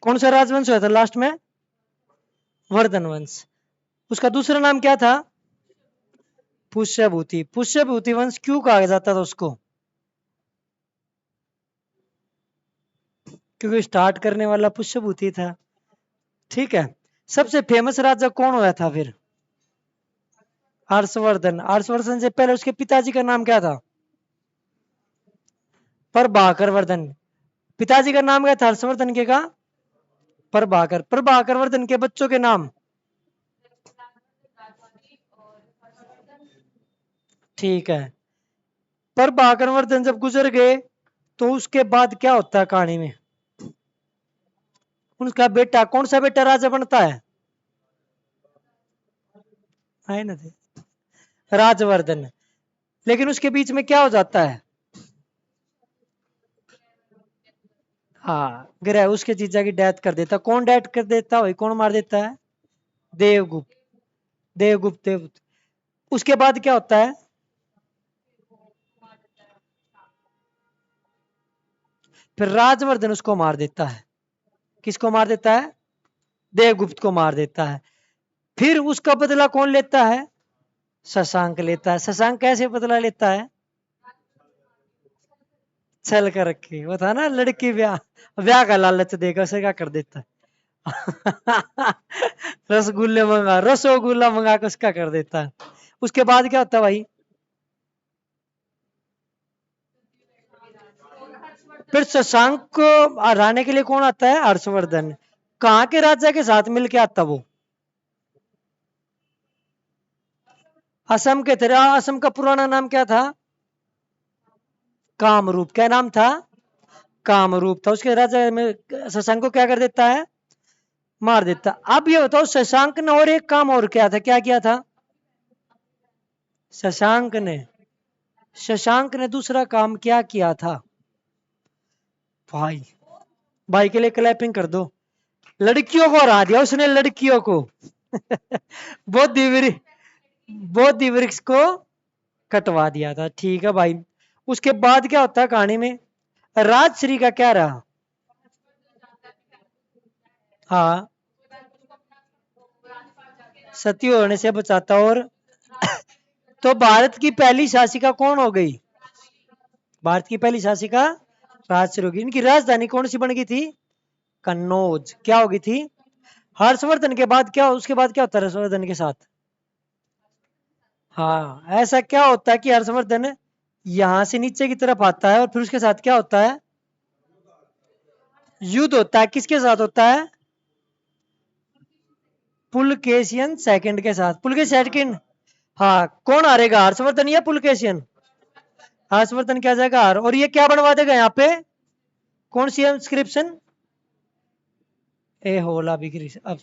कौन सा राजवंश हुआ था लास्ट में? वर्धन वंश। उसका दूसरा नाम क्या था? पुष्यभूति। पुष्यभूति वंश क्यों कहा जाता था उसको? क्योंकि स्टार्ट करने वाला पुष्यभूति था। ठीक है। सबसे फेमस राजा कौन हुआ था फिर? हर्षवर्धन। हर्षवर्धन से पहले उसके पिताजी का नाम क्या था? प्रभाकर वर्धन। पिताजी का नाम क्या था हर्षवर्धन के का? प्रभाकर। प्रभाकर वर्धन के बच्चों के नाम? ठीक है। प्रभाकर वर्धन जब गुजर गए तो उसके बाद क्या होता है कहानी में? उनका बेटा, कौन सा बेटा राजा बनता है ना? राजवर्धन। लेकिन उसके बीच में क्या हो जाता है? हाँ, ग्रह उसके जीजा की डेथ कर देता। कौन डेथ कर देता है? कौन मार देता है? देवगुप्त। देवगुप्त। उसके बाद क्या होता है? फिर राजवर्धन उसको मार देता है। किसको मार देता है? देवगुप्त को मार देता है। फिर उसका बदला कौन लेता है? शशांक लेता है। शशांक कैसे बदला लेता है? छल कर रखी, वो था ना लड़की ब्याह, ब्याह का लालच देगा उसे क्या कर देता है। रसगुल्ले मंगा, रसोगुल्ला मंगा के उसका कर देता है। उसके बाद क्या होता है भाई? फिर शशांक को हराने के लिए कौन आता है? हर्षवर्धन। कहाँ के राजा के साथ मिलके आता वो? असम के थे। असम का पुराना नाम क्या था? कामरूप। क्या नाम था? कामरूप था। उसके राजा में शशांक को क्या कर देता है? मार देता। अब ये बताओ शशांक ने और एक काम और किया था, क्या किया था? शशांक ने दूसरा काम क्या किया था? भाई, भाई के लिए क्लैपिंग कर दो। लड़कियों को हरा दिया उसने, लड़कियों को। बोधि वृक्ष को कटवा दिया था। ठीक है भाई। उसके बाद क्या होता है कहानी में? राजश्री का क्या रहा? हाँ, सती होने से बचाता। और तो भारत की पहली शासिका कौन हो गई? भारत की पहली शासिका राजश्री होगी। इनकी राजधानी कौन सी बन गई थी? कन्नौज। क्या होगी थी? हर्षवर्धन के बाद क्या, उसके बाद क्या होता है हर्षवर्धन के साथ? हाँ, ऐसा क्या होता है कि हर्षवर्धन यहां से नीचे की तरफ आता है और फिर उसके साथ क्या होता है? युद्ध होता है। किसके साथ होता है? पुलकेशियन सेकंड के साथ। पुलकेशियन सेकंड। हाँ, कौन हारेगा, हर्षवर्धन या पुलकेशियन? हर्षवर्धन क्या जाएगा हार। और ये क्या बनवा देगा यहाँ पे? कौन सी इंस्क्रिप्शन? ए होला बिक्री अब।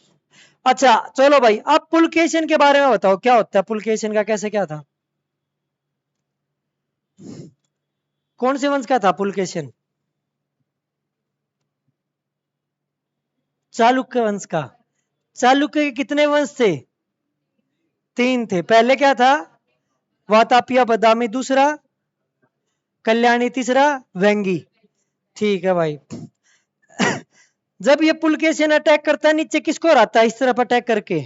अच्छा चलो भाई, अब पुलकेशियन के बारे में बताओ, क्या होता है पुलकेशियन का, कैसे क्या था? कौन से वंश का था पुलकेशियन? चालुक्य वंश का। चालुक्य के कितने वंश थे? तीन थे। पहले क्या था? वातापिया बदामी दूसरा, कल्याणी तीसरा, वेंगी। ठीक है भाई। जब ये पुलकेशियन अटैक करता है नीचे, किसको हराता है इस तरफ अटैक करके?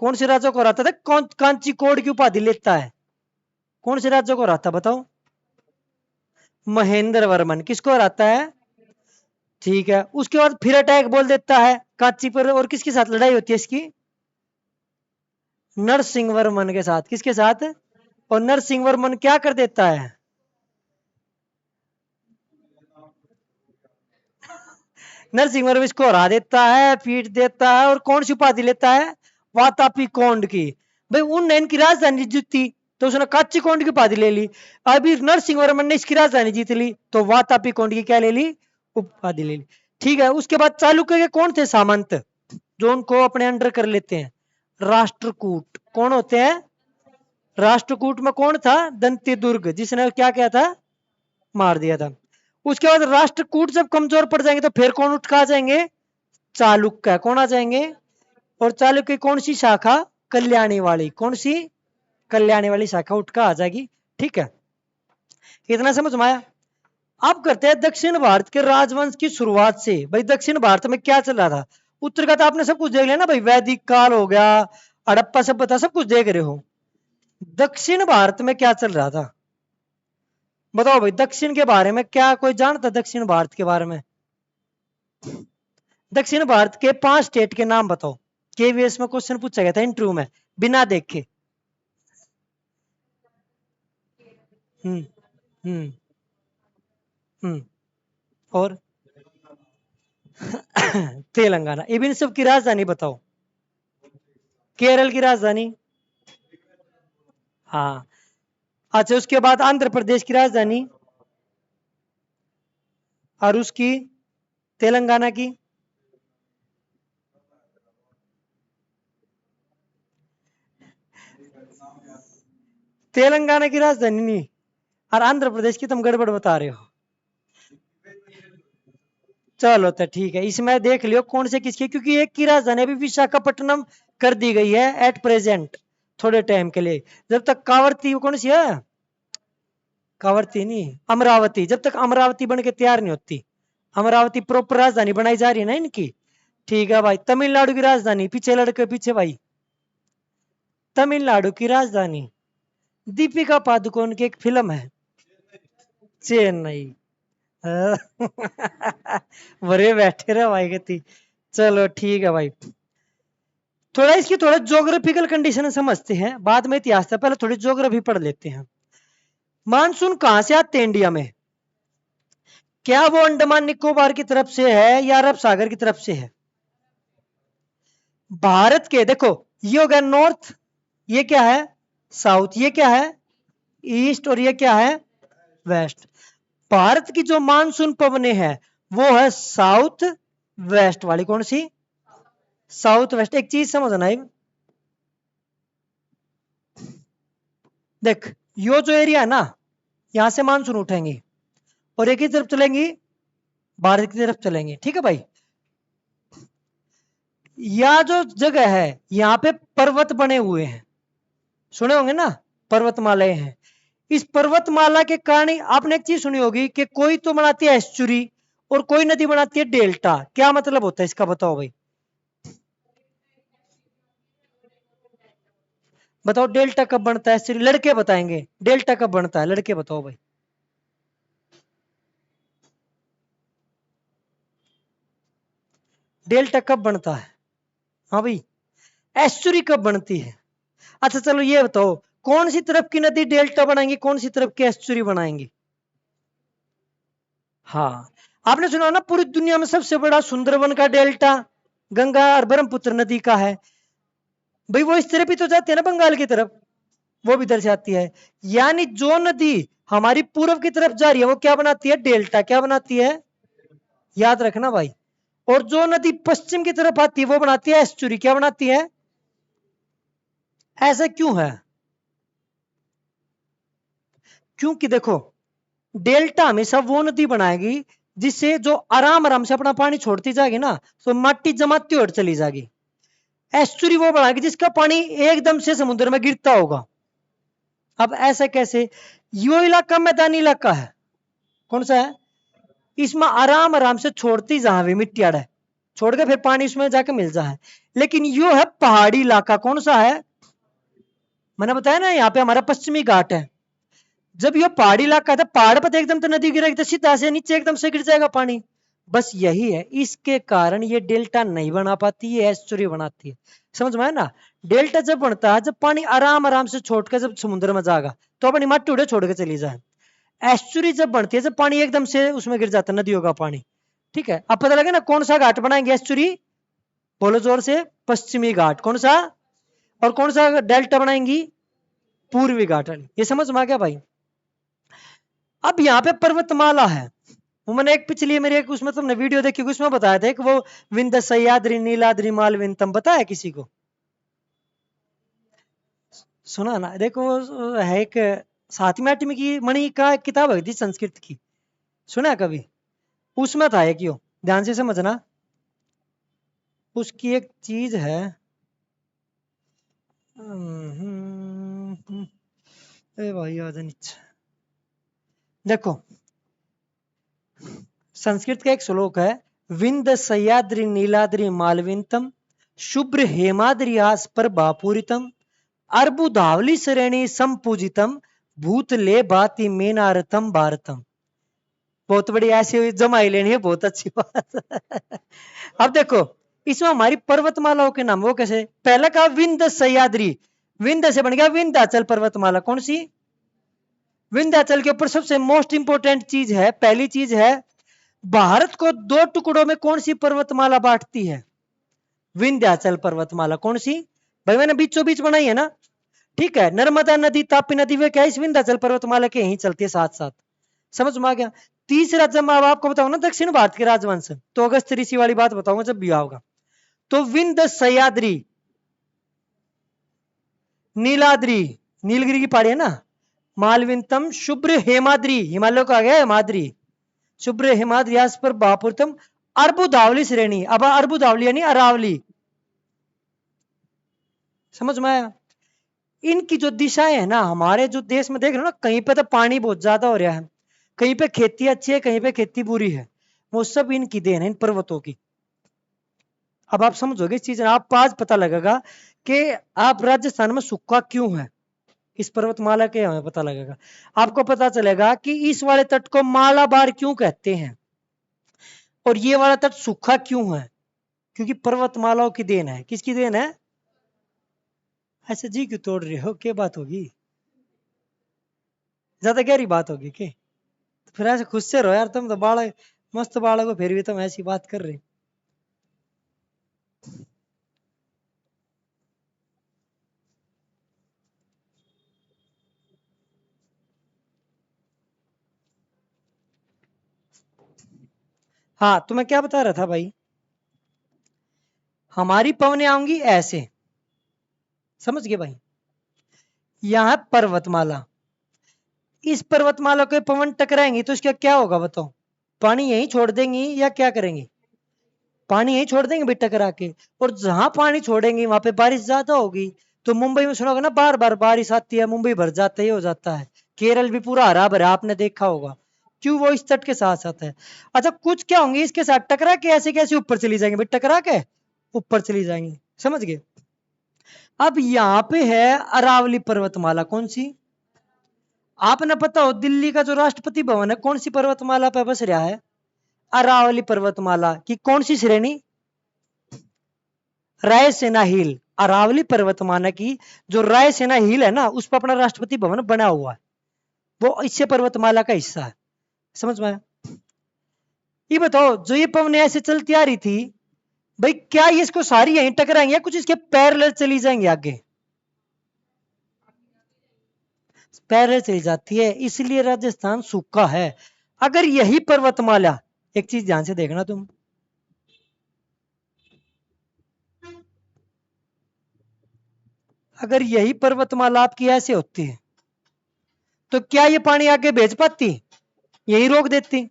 कौन से राजा को हराता था? कौन कांची कोड की उपाधि लेता है? कौन से राज्य को हराता बताओ? महेंद्र वर्मन। किसको हराता है? ठीक है। उसके बाद फिर अटैक बोल देता है कांची पर। और किसके साथ लड़ाई होती है इसकी? नरसिंह वर्मन के साथ। किसके साथ? और नरसिंह वर्मन क्या कर देता है? नरसिंह वर्मन इसको हरा देता है, पीट देता है। और कौन सी उपाधि लेता है? वातापी कोंड की। भाई उनने इनकी राजधानी जीती तो उसने काची कोंड की उपाधि ले ली। अभी नरसिंह वर्मन ने इसकी राजधानी जीत ली तो वातापी कोंड की क्या ले ली? उपाधि ले ली। ठीक है। उसके बाद चालुक्य के कौन थे सामंत जो उनको अपने अंडर कर लेते हैं? राष्ट्रकूट। कौन होते हैं? राष्ट्रकूट में कौन था? दंती दुर्ग, जिसने क्या किया था? मार दिया था। उसके बाद राष्ट्रकूट जब कमजोर पड़ जाएंगे तो फिर कौन उठ कर आ जाएंगे? चालुक्य। कौन आ जाएंगे? और चालुक्य की कौन सी शाखा? कल्याणी वाली। कौन सी? कल्याणी वाली शाखा उठ कर आ जाएगी। ठीक है। इतना समझ में आया? अब करते हैं दक्षिण भारत के राजवंश की शुरुआत से। भाई दक्षिण भारत में क्या चल रहा था? उत्तर का तो आपने सब कुछ देख लिया ना भाई, वैदिक काल हो गया, हड़प्पा सभ्यता, सब कुछ देख रहे हो। दक्षिण भारत में क्या चल रहा था? बताओ भाई, दक्षिण के बारे में क्या कोई जानता? दक्षिण भारत के बारे में दक्षिण भारत के 5 स्टेट के नाम बताओ। केवीएस में क्वेश्चन पूछा गया था इंटरव्यू में, बिना देखे। हम्म हम्म हम्म और तेलंगाना। इन सब की राजधानी बताओ। केरल की राजधानी, हाँ। अच्छा, उसके बाद आंध्र प्रदेश की राजधानी, और उसकी तेलंगाना की। तेलंगाना की राजधानी नहीं, और आंध्र प्रदेश की तुम गड़बड़ बता रहे हो। चलो तो ठीक है, इसमें देख लियो कौन से किसकी, क्योंकि एक की राजधानी अभी विशाखापट्टनम कर दी गई है एट प्रेजेंट, थोड़े टाइम के लिए। जब तक कावरती, कौन सी है? कावरती नहीं, अमरावती, जब तक अमरावती बन के तैयार नहीं होती। अमरावती प्रॉपर राजधानी बनाई जा रही है ना इनकी। ठीक है भाई, तमिलनाडु की राजधानी, पीछे लड़के पीछे भाई। तमिलनाडु की राजधानी, दीपिका पादुकोण की एक फिल्म है, चेन्नई। बड़े बैठे रहे भाई गति। चलो ठीक है भाई, थोड़ा इसकी थोड़ा ज्योग्राफिकल कंडीशन समझते हैं, बाद में इतिहास था, पहले थोड़ी ज्योग्राफी पढ़ लेते हैं। मानसून कहां से आते हैं इंडिया में? क्या वो अंडमान निकोबार की तरफ से है या अरब सागर की तरफ से है? भारत के देखो, ये हो गया नॉर्थ, ये क्या है? साउथ, ये क्या है? ईस्ट, और ये क्या है? वेस्ट। भारत की जो मानसून पवने हैं वो है साउथ वेस्ट वाली। कौन सी? South west. एक चीज समझना है, देख, यो जो एरिया है ना, यहां से मानसून उठेंगे और एक ही तरफ चलेंगी, भारत की तरफ चलेंगे, ठीक है भाई। यह जो जगह है, यहाँ पे पर्वत बने हुए हैं, सुने होंगे ना, पर्वतमालाएं हैं। इस पर्वतमाला के कारण आपने एक चीज सुनी होगी कि कोई तो बनाती है एस्चुरी और कोई नदी बनाती है डेल्टा। क्या मतलब होता है इसका, बताओ भाई। बताओ डेल्टा कब बनता है, एस्चुरी लड़के बताएंगे, डेल्टा कब बनता है, लड़के बताओ भाई। डेल्टा कब बनता है? हाँ भाई, एस्चुरी कब बनती है? अच्छा चलो ये बताओ, कौन सी तरफ की नदी डेल्टा बनाएंगी, कौन सी तरफ की एस्चुरी बनाएंगी? हाँ, आपने सुना ना पूरी दुनिया में सबसे बड़ा सुंदरवन का डेल्टा गंगा और ब्रह्मपुत्र नदी का है। भाई वो इस तरफ ही तो जाती है ना, बंगाल की तरफ, वो भी दर्शाती है। यानी जो नदी हमारी पूर्व की तरफ जा रही है वो क्या बनाती है? डेल्टा। क्या बनाती है? याद रखना भाई। और जो नदी पश्चिम की तरफ आती है वो बनाती है एस्चुरी। क्या बनाती है? ऐसा क्यों है? क्योंकि देखो, डेल्टा हमेशा वो नदी बनाएगी जिससे जो आराम आराम से अपना पानी छोड़ती जाएगी ना, तो मट्टी जमाती और चली जाएगी। एस्चुरी वो बनाएगी जिसका पानी एकदम से समुद्र में गिरता होगा। अब ऐसा कैसे? यो इलाका मैदानी इलाका है, कौन सा है? इसमें आराम आराम से छोड़ती जहां भी मिट्टी अड़े, छोड़ के फिर पानी उसमें जाके मिल जाए। लेकिन यो है पहाड़ी इलाका, कौन सा है? मैंने बताया ना, यहाँ पे हमारा पश्चिमी घाट है। जब ये पहाड़ी इलाका था, पहाड़ पर एकदम तो नदी गिरेगी तो सीधा से नीचे एकदम से गिर जाएगा पानी। बस यही है, इसके कारण ये डेल्टा नहीं बना पाती, ये एस्चुरी बनाती है। समझ में आया ना? डेल्टा जब बनता है जब पानी आराम आराम से छोड़ कर जब समुद्र में जाएगा तो अपनी मट्टी उड़े छोड़ के चली जाए। एस्चुरी जब बनती है जब पानी एकदम से उसमें गिर जाता है, नदियों का पानी। ठीक है, अब पता लगे ना कौन सा घाट बनाएंगे एस्चुरी? बोलो जोर से। पश्चिमी घाट। कौन सा? और कौन सा डेल्टा बनाएंगी? पूर्वी घाट। ये समझ में आ गया भाई? अब यहाँ पे पर्वतमाला है, वो मैंने एक पिछली मेरी एक उसमें तुमने वीडियो देखी होगी, उसमें बताया था कि वो विंध्य सह्याद्री नीलाद्रि मालविंतम, बताया किसी को? सुना ना, देखो वो है एक सातवीं आठवीं की मणि का एक किताब है थी संस्कृत की, सुना है कभी? उसमें था एक यो, ध्यान से समझना। उसकी एक चीज है, ए भाई आ जा नीचे। देखो, संस्कृत का एक श्लोक है, विंद सह्याद्रि नीलाद्रि मालविंतम शुभ्र हेमाद्रियास पर बापूरितम अर्बुदावली श्रेणी संपूजितम भूतले भाति मेनारतम भारतम। बहुत बड़ी ऐसी जमाई लेनी है, बहुत अच्छी बात। अब देखो इसमें हमारी पर्वतमालाओं के नाम वो कैसे, पहला कहा विंद सह्याद्री, विंध्य से बन गया विंध्याचल पर्वतमाला। कौन सी? विंध्याचल के ऊपर सबसे मोस्ट इंपोर्टेंट चीज है, पहली चीज है, भारत को दो टुकड़ों में कौन सी पर्वतमाला बांटती है? विंध्याचल पर्वतमाला। कौन सी? भाई मैंने बीचों बीच बनाई है ना, ठीक है। नर्मदा नदी तापी नदी वे क्या इस विंध्याचल पर्वतमाला के यहीं चलती है साथ साथ। समझ में आ गया? तीसरा जब मैं आपको बताऊं ना दक्षिण भारत के राजवंश, तो अगस्त ऋषि वाली बात बताऊंगा जब भी होगा। तो विंध्य सह्याद्री, नीलाद्री नीलगिरी की पहाड़ी है ना, मालविंतम शुभ्र हेमाद्री हिमालय का आ गया हेमाद्री, शुभ्र हिमाद्री पर बापुरतम अर्बुदावली श्रेणी। अब अर्बुदावली यानी अरावली। समझ में आया? इनकी जो दिशाएं है ना, हमारे जो देश में देख रहे हो ना, कहीं पे तो पानी बहुत ज्यादा हो रहा है, कहीं पे खेती अच्छी है, कहीं पे खेती बुरी है, वो सब इनकी देन है, इन पर्वतों की। अब आप समझोगे इस चीज, आप आज पता लगेगा कि आप राजस्थान में सूखा क्यों है, इस पर्वतमाला के हमें पता लगेगा। आपको पता चलेगा कि इस वाले तट को मालाबार क्यों कहते हैं और ये वाला तट सूखा क्यों है, क्योंकि पर्वतमालाओं की देन है। किसकी देन है? ऐसे जी क्यों तोड़ रहे हो, क्या बात होगी, ज्यादा गहरी बात होगी क्या? तो फिर ऐसे खुद से रहो यार, तुम तो बालक, मस्त बालक हो, फिर भी तुम ऐसी बात कर रहे। हाँ तो मैं क्या बता रहा था भाई, हमारी पवनें आऊंगी ऐसे, समझ गए भाई? यहां पर्वतमाला, इस पर्वतमाला के पवन टकराएंगी तो इसका क्या होगा बताओ? पानी यहीं छोड़ देंगी या क्या करेंगी? पानी यहीं छोड़ देंगे भाई टकरा के, और जहां पानी छोड़ेंगे वहां पे बारिश ज्यादा होगी। तो मुंबई में सुना होगा ना, बार बार बारिश आती है, मुंबई भर जाता है, हो जाता है। केरल भी पूरा हरा भरा आपने देखा होगा, क्यों? वो इस तट के साथ साथ है। अच्छा कुछ क्या होंगे इसके साथ टकरा के ऐसे कैसे ऊपर चली जाएंगे भाई, टकरा के ऊपर चली जाएंगी। समझ गए? अब यहाँ पे है अरावली पर्वतमाला। कौन सी? आपने पता हो दिल्ली का जो राष्ट्रपति भवन है कौन सी पर्वतमाला पे बस रहा है? अरावली पर्वतमाला की कौन सी श्रेणी? रायसेना हिल। अरावली पर्वतमाला की जो रायसेना हिल है ना, उस पर अपना राष्ट्रपति भवन बना हुआ है, वो इससे पर्वतमाला का हिस्सा है। समझ में आया? ये बताओ जो ये पवनें ऐसे चलती आ रही थी भाई, क्या ये इसको सारी यहीं टकराएंगे या कुछ इसके पैरेलल चली जाएंगे आगे? पैरेलल चली जाती है, इसलिए राजस्थान सूखा है। अगर यही पर्वतमाला, एक चीज ध्यान से देखना तुम, अगर यही पर्वतमाला आपकी ऐसे होती है तो क्या ये पानी आगे भेज पाती? यही रोक देती।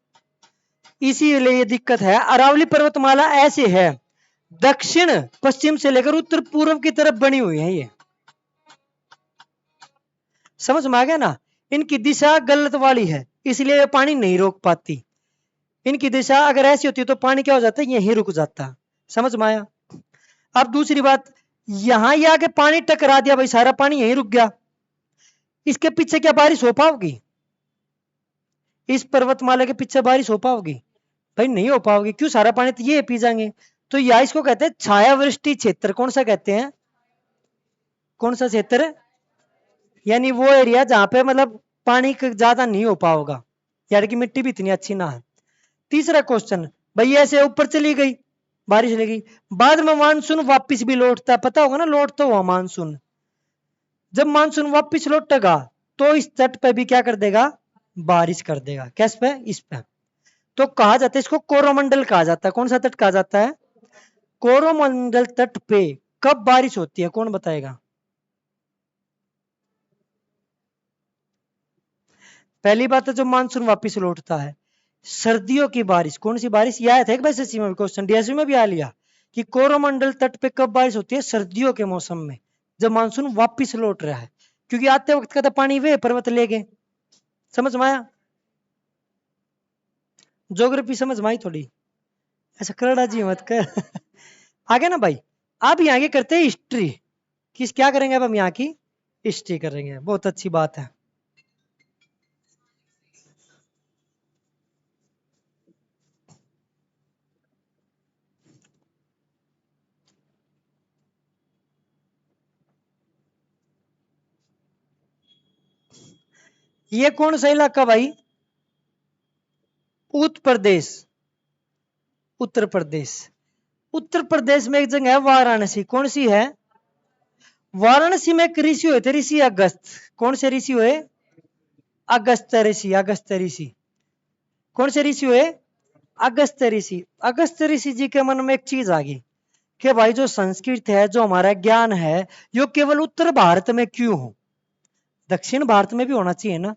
इसीलिए ये दिक्कत है। अरावली पर्वतमाला ऐसे है, दक्षिण पश्चिम से लेकर उत्तर पूर्व की तरफ बनी हुई है ये। समझ में आ गया ना? इनकी दिशा गलत वाली है, इसलिए ये पानी नहीं रोक पाती। इनकी दिशा अगर ऐसी होती तो पानी क्या हो जाता है, यहीं रुक जाता। समझ में आया? अब दूसरी बात, यहां ये आके पानी टकरा दिया भाई, सारा पानी यहीं रुक गया, इसके पीछे क्या बारिश हो पाओगी? इस पर्वतमाला के पीछे बारिश हो पाओगी? भाई नहीं हो पाओगी। क्यों? सारा पानी तो ये पी जाएंगे। तो या इसको कहते हैं छायावृष्टि क्षेत्र। कौन सा कहते हैं? कौन सा क्षेत्र? यानी वो एरिया जहां पे मतलब पानी ज्यादा नहीं हो पाओगा, यानी कि मिट्टी भी इतनी अच्छी ना है। तीसरा क्वेश्चन, भाई ऐसे ऊपर चली गई, बारिश लगी, बाद में मानसून वापिस भी लौटता है, पता होगा ना, लौटता हुआ मानसून। जब मानसून वापिस लौटेगा तो इस तट पे भी क्या कर देगा? बारिश कर देगा। किस पे? इस पे। तो कहा जाता है इसको कोरोमंडल कहा जाता है। कौन सा तट कहा जाता है? कोरोमंडल तट पे कब बारिश होती है, कौन बताएगा? पहली बात है जो मानसून वापिस लौटता है। सर्दियों की बारिश, कौन सी बारिश? यह आया था एक बार एसएससी में क्वेश्चन, डीएससी में भी आ लिया कि कोरोमंडल तट पे कब बारिश होती है? सर्दियों के मौसम में, जब मानसून वापिस लौट रहा है, क्योंकि आते वक्त का तो पानी वे पर्वत ले गए। समझ में आया? ज्योग्राफी समझ में आई थोड़ी? ऐसा करड़ा जी मत कर। आगे ना भाई, अब यहाँ की करते हैं हिस्ट्री। किस क्या करेंगे अब हम यहाँ की हिस्ट्री करेंगे, बहुत अच्छी बात है। ये कौन सा इलाका भाई? उत्तर प्रदेश। उत्तर प्रदेश। उत्तर प्रदेश में एक जगह है वाराणसी, कौन सी है? वाराणसी में एक ऋषि हुए थे, ऋषि अगस्त। कौन से ऋषि हुए? अगस्त ऋषि, अगस्त ऋषि। कौन से ऋषि हुए? अगस्त ऋषि। अगस्त ऋषि जी के मन में एक चीज आ गई कि भाई जो संस्कृत है, जो हमारा ज्ञान है, यो केवल उत्तर भारत में क्यों हो, दक्षिण भारत में भी होना चाहिए ना।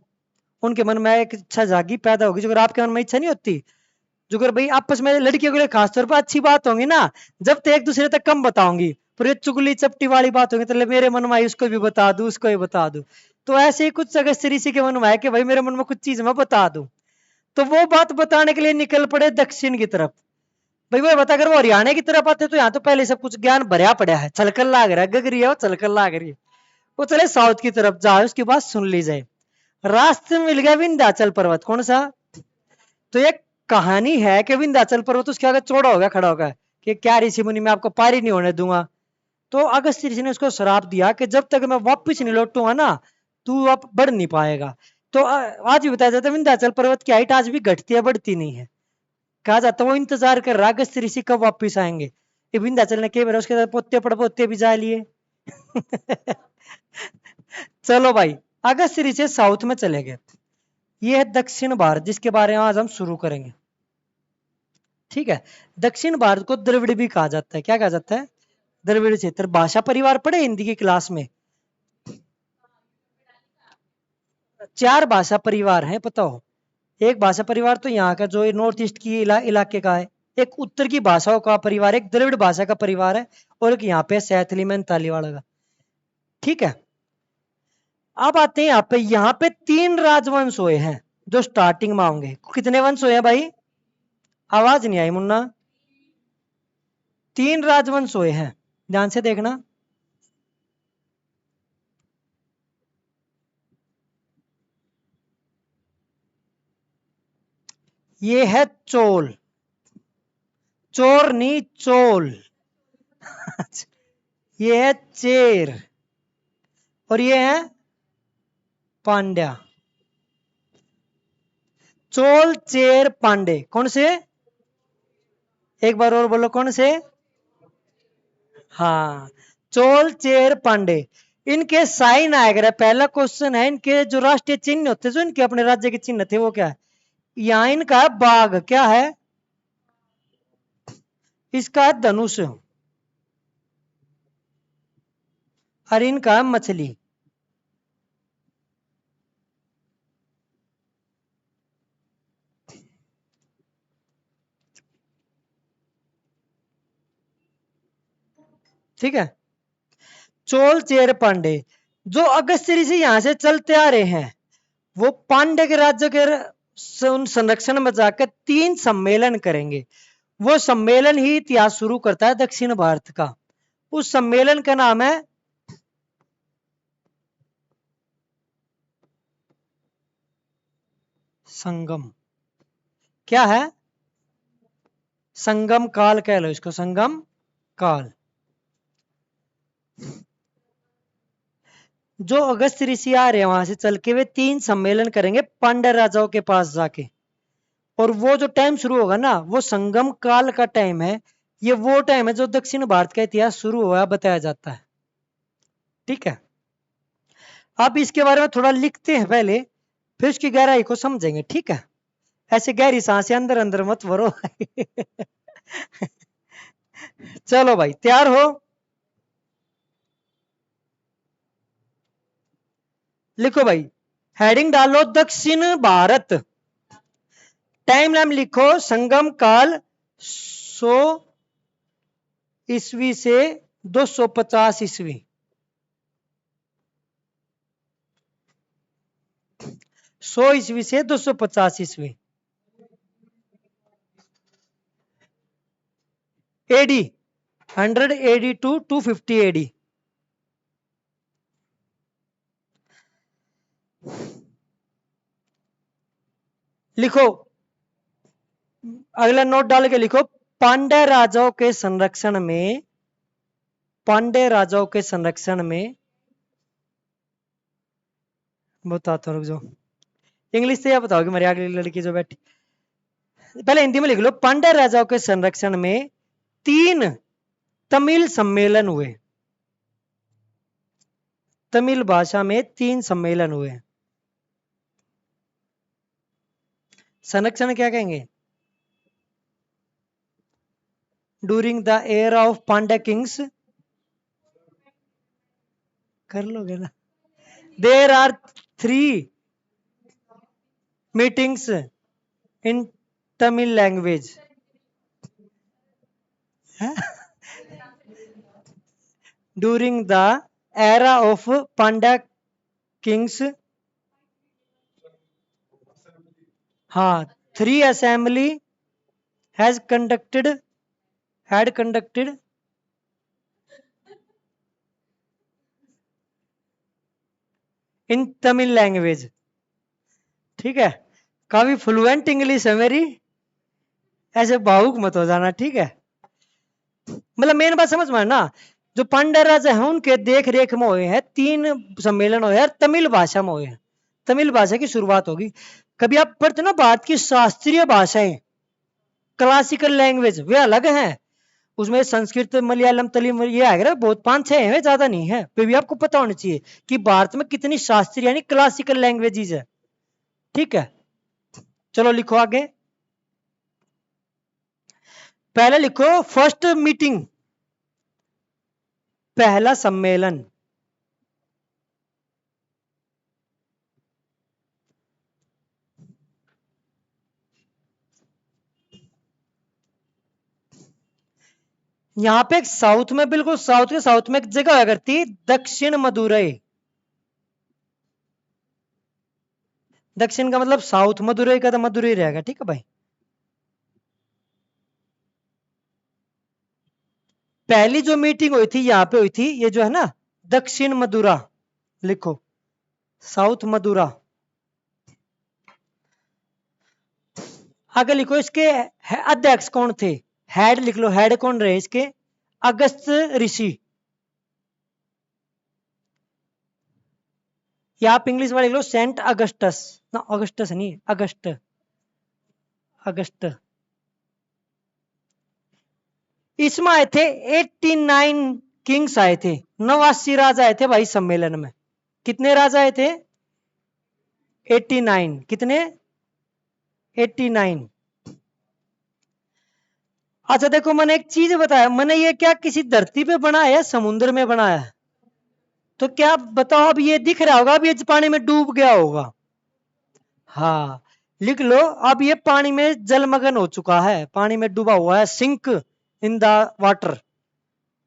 उनके मन में एक इच्छा जागी, पैदा होगी। जो अगर आपके मन में इच्छा नहीं होती, जो अगर भाई आपस में लड़कियों के लिए खासतौर पर अच्छी बात होंगी ना, जब तक एक दूसरे तक कम बताऊंगी, पर ये चुगली चपटी वाली बात होगी तो मेरे मन में आई उसको भी बता दूं, उसको भी बता दूं। तो ऐसे ही कुछ अगस्त ऋषि के मन में है कि भाई मेरे मन में कुछ चीज मैं बता दूं। तो वो बात बताने के लिए निकल पड़े दक्षिण की तरफ। भाई वो बता, अगर वो हरियाणा की तरफ आते तो यहाँ तो पहले सब कुछ ज्ञान भरया पड़ा है, छलकल लाग रहा है, गगरी है वो, छलकल लाग रही है। वो चले साउथ की तरफ, जाए उसकी बात सुन ली जाए। रास्ते में मिल गया विंध्याचल पर्वत। कौन सा? तो एक कहानी है कि विंध्याचल पर्वत उसके आगे चौड़ा हो गया, खड़ा हो गया कि क्या ऋषि मुनि मैं आपको पारी नहीं होने दूंगा। तो अगस्त ऋषि ने उसको श्राप दिया कि जब तक मैं वापस नहीं लौटूंगा ना, तू अब बढ़ नहीं पाएगा। तो आज भी बताया जाता है विंध्याचल पर्वत की हाइट आज भी घटती है, बढ़ती नहीं है। कहा जाता है वो इंतजार कर रहा अगस्त ऋषि कब वापिस आएंगे। ये विंध्याचल ने कई बार उसके साथ पोते पड़पोते भी जा लिए। चलो भाई, अगस्त ऋषि साउथ में चले गए। ये है दक्षिण भारत, जिसके बारे में आज हम शुरू करेंगे। ठीक है। दक्षिण भारत को द्रविड़ भी कहा जाता है। क्या कहा जाता है? द्रविड़ क्षेत्र। भाषा परिवार पढ़े हिंदी की क्लास में? 4 भाषा परिवार हैं, पता हो? एक भाषा परिवार तो यहाँ का जो नॉर्थ ईस्ट की इलाके का है, एक उत्तर की भाषाओं का परिवार, एक द्रविड़ भाषा का परिवार है, और एक यहाँ पे सैथली मैंताली वाला का। ठीक है। अब आते हैं यहाँ पे 3 राजवंश हुए हैं जो स्टार्टिंग में होंगे। कितने वंश हुए हैं भाई? आवाज नहीं आई मुन्ना। 3 राजवंश हुए हैं, ध्यान से देखना। ये है चोल। चोर नहीं, चोल। ये है चेर, और ये है पांड्या। चोल चेर पांडे, कौन से? एक बार और बोलो, कौन से? हाँ, चोल चेर पांडे। इनके साइन आएगा। पहला क्वेश्चन है, इनके जो राष्ट्रीय चिन्ह होते, जो इनके अपने राज्य के चिन्ह थे, वो क्या है? यहाँ इनका बाघ, क्या है? इसका है धनुष, और इनका है मछली। ठीक है। चोल चेर पांडे, जो अगस्त ऋषि यहां से चलते आ रहे हैं, वो पांड्य के राज्य के संरक्षण में जाकर 3 सम्मेलन करेंगे। वो सम्मेलन ही इतिहास शुरू करता है दक्षिण भारत का। उस सम्मेलन का नाम है संगम। क्या है? संगम काल कह लो इसको, संगम काल। जो अगस्त ऋषि आ रहे हैं वहां से चल के, वे 3 सम्मेलन करेंगे पांड्य राजाओं के पास जाके। और वो जो टाइम शुरू होगा ना, वो संगम काल का टाइम है। ये वो टाइम है जो दक्षिण भारत का इतिहास शुरू हुआ बताया जाता है। ठीक है। अब इसके बारे में थोड़ा लिखते हैं पहले, फिर उसकी गहराई को समझेंगे। ठीक है। ऐसे गहरी सांसें अंदर अंदर मत भरो। चलो भाई, तैयार हो? लिखो भाई, हेडिंग डालो दक्षिण भारत। टाइम लाइन लिखो संगम काल 100 ईस्वी से 250 ईस्वी। 100 ईस्वी से 250 ईस्वी। AD, 100 AD to 250 AD. लिखो, अगला नोट डाल के लिखो, पांड्य राजाओं के संरक्षण में, पांड्य राजाओं के संरक्षण में, बताता रुक जाओ, इंग्लिश से या बताओगे मेरी अगली लड़की जो बैठी, पहले हिंदी में लिख लो। पांड्य राजाओं के संरक्षण में 3 तमिल सम्मेलन हुए, तमिल भाषा में 3 सम्मेलन हुए। संरक्षण क्या कहेंगे? During the era of Pandya kings, कर लोगे ना। There are 3 meetings in Tamil language. During the era of Pandya kings, हाँ, 3 assembly has conducted, had conducted in Tamil language. ठीक है, काफी फ्लुएंट इंग्लिश है मेरी, ऐसे भावुक मत हो जाना, ठीक है। मतलब मेन बात समझ में ना, जो पांड्य राजा है उनके देख रेख में हुए हैं 3 सम्मेलन हुए हैं, तमिल भाषा में हुए हैं, तमिल भाषा की शुरुआत होगी। कभी आप पढ़ते ना भारत की शास्त्रीय भाषाएं, क्लासिकल लैंग्वेज, वे अलग हैं, उसमें संस्कृत, मलयालम, तमिल, ये आएगा बहुत 5-6 है, ज्यादा नहीं है, फिर भी आपको पता होना चाहिए कि भारत में कितनी शास्त्रीय यानी क्लासिकल लैंग्वेजेस है। ठीक है, चलो लिखो आगे। पहले लिखो फर्स्ट मीटिंग, पहला सम्मेलन। यहां पे एक साउथ में, बिल्कुल साउथ के साउथ में एक जगह हुआ करती, दक्षिण मदुरई। दक्षिण का मतलब साउथ, मदुरई का तो मदुरई रहेगा, ठीक है भाई। पहली जो मीटिंग हुई थी यहां पे हुई थी, ये जो है ना दक्षिण मदुरा, लिखो साउथ मदुरा। आगे लिखो इसके अध्यक्ष कौन थे, हेड लिख लो, हेड कौन रहे इसके, अगस्त ऋषि। या आप इंग्लिश में लिख लो सेंट अगस्टस, ना अगस्टस नहीं, अगस्त, अगस्त। इसमें आए थे 89 किंग्स आए थे, 89 राजा आए थे भाई सम्मेलन में। कितने राजा आए थे? 89। कितने? 89। अच्छा देखो, मैंने एक चीज बताया, मैंने ये क्या किसी धरती पे बना है या समुद्र में बनाया है? तो क्या बताओ, अब ये दिख रहा होगा, अब ये पानी में डूब गया होगा। हाँ, लिख लो, अब ये पानी में जलमग्न हो चुका है, पानी में डूबा हुआ है, सिंक इन द वाटर।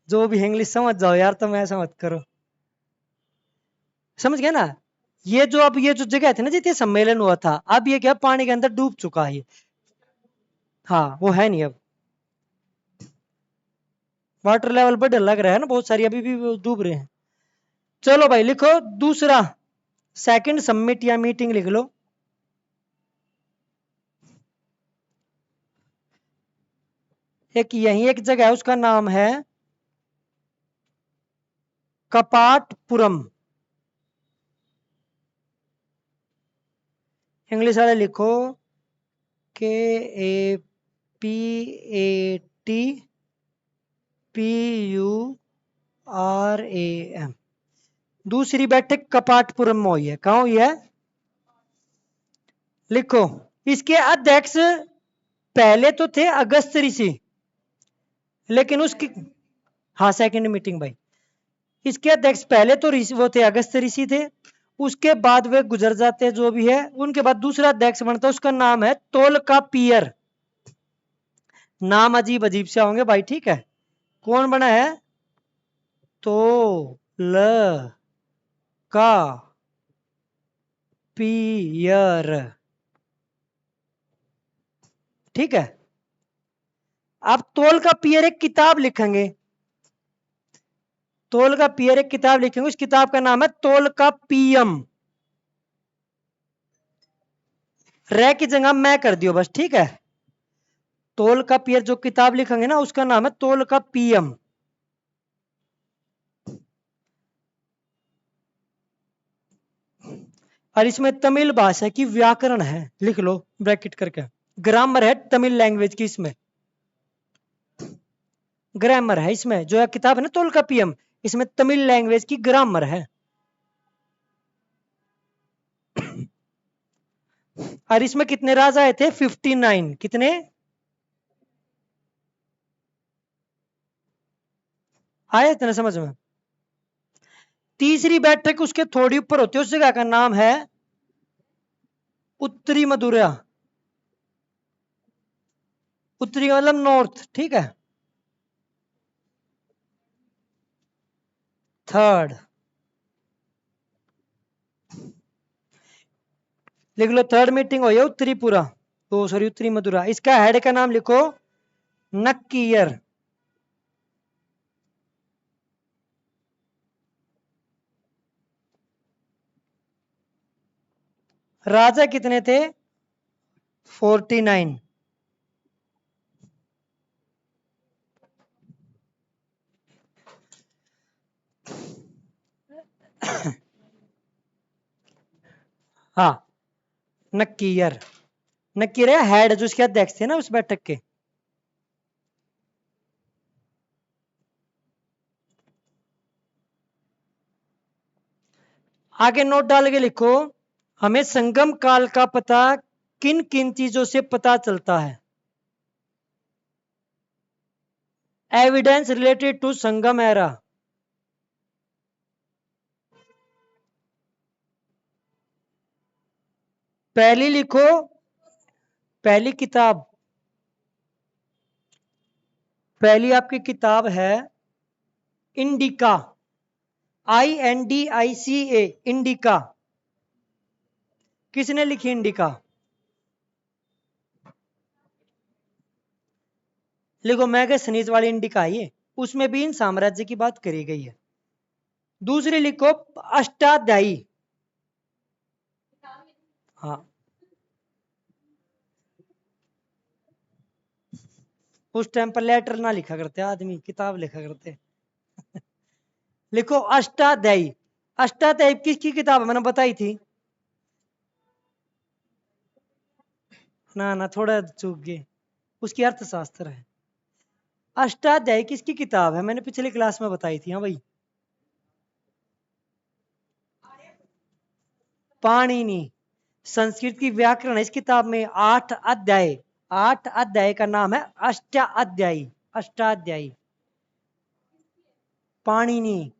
जो भी इंग्लिश समझ जाओ यार, तुम ऐसा मत करो, समझ गया ना। ये जो अब ये जो जगह थी ना जितने सम्मेलन हुआ था, अब ये क्या पानी के अंदर डूब चुका है ये। हाँ, वो है नहीं अब, वाटर लेवल पर डर लग रहा है ना, बहुत सारी अभी भी वो डूब रहे हैं। चलो भाई लिखो दूसरा, सेकंड समिट या मीटिंग लिख लो। एक यही एक जगह है, उसका नाम है कपाटपुरम। इंग्लिश वाले लिखो KAPATPURAM। दूसरी बैठक कपाटपुरम में हुई है, कहां हुई है? लिखो, इसके अध्यक्ष पहले तो थे अगस्त ऋषि, लेकिन उसकी, हाँ सेकंड मीटिंग भाई, इसके अध्यक्ष पहले तो ऋषि वो थे, अगस्त ऋषि थे, उसके बाद वे गुजर जाते हैं जो भी है, उनके बाद दूसरा अध्यक्ष बनता है, उसका नाम है तोलका पियर। नाम अजीब अजीब से होंगे भाई, ठीक है। कौन बना है? तो ल का पियर, ठीक है। अब तोल का पियर एक किताब लिखेंगे, तोल का पियर एक किताब लिखेंगे, उस किताब का नाम है तोल का पीएम। रे की जगह मैं कर दियो बस, ठीक है। तोल का पियर जो किताब लिखेंगे ना उसका नाम है तोल का पीएम। और इसमें तमिल भाषा की व्याकरण है, लिख लो ब्रैकेट करके। ग्रामर है तमिल लैंग्वेज की, इसमें ग्रामर है, इसमें जो है किताब है ना तोल का पीएम, इसमें तमिल लैंग्वेज की ग्रामर है। और इसमें कितने राजा आए थे? 59। कितने आए थे ना समझ में? तीसरी बैठक उसके थोड़ी ऊपर होती है, उस जगह का नाम है उत्तरी मदुरा। उत्तरी का मतलब नॉर्थ, ठीक है। थर्ड लिख लो, थर्ड मीटिंग हुई है उत्तरीपुरा, तो सॉरी उत्तरी मदुरा। इसका हेड का नाम लिखो नक्कीयर। राजा कितने थे? 49। हाँ, नक्कीयर। नक्कीयर है हेड, जो उसके अध्यक्ष थे ना उस बैठक के। आगे नोट डाल के लिखो, हमें संगम काल का पता किन किन चीजों से पता चलता है? Evidence related to Sangam era. पहली लिखो, पहली किताब, पहली आपकी किताब है इंडिका, INDICA, इंडिका। किसने लिखी इंडिका? लिखो मैगसनीज वाली इंडिका है ये, उसमें भी इन साम्राज्य की बात करी गई है। दूसरी लिखो अष्टाध्यायी। हाँ, उस टाइम पर लेटर ना लिखा करते आदमी, किताब लिखा करते। लिखो अष्टाध्यायी। अष्टाध्यायी किसकी किताब है? मैंने बताई थी ना, ना थोड़ा चूक गए, उसकी अर्थशास्त्र है। अष्टाध्यायी किसकी किताब है? मैंने पिछली क्लास में बताई थी। हाँ भाई, पाणिनि। संस्कृत की व्याकरण है इस किताब में, 8 अध्याय। 8 अध्याय का नाम है अष्टाध्यायी। अष्टाध्यायी पाणिनि,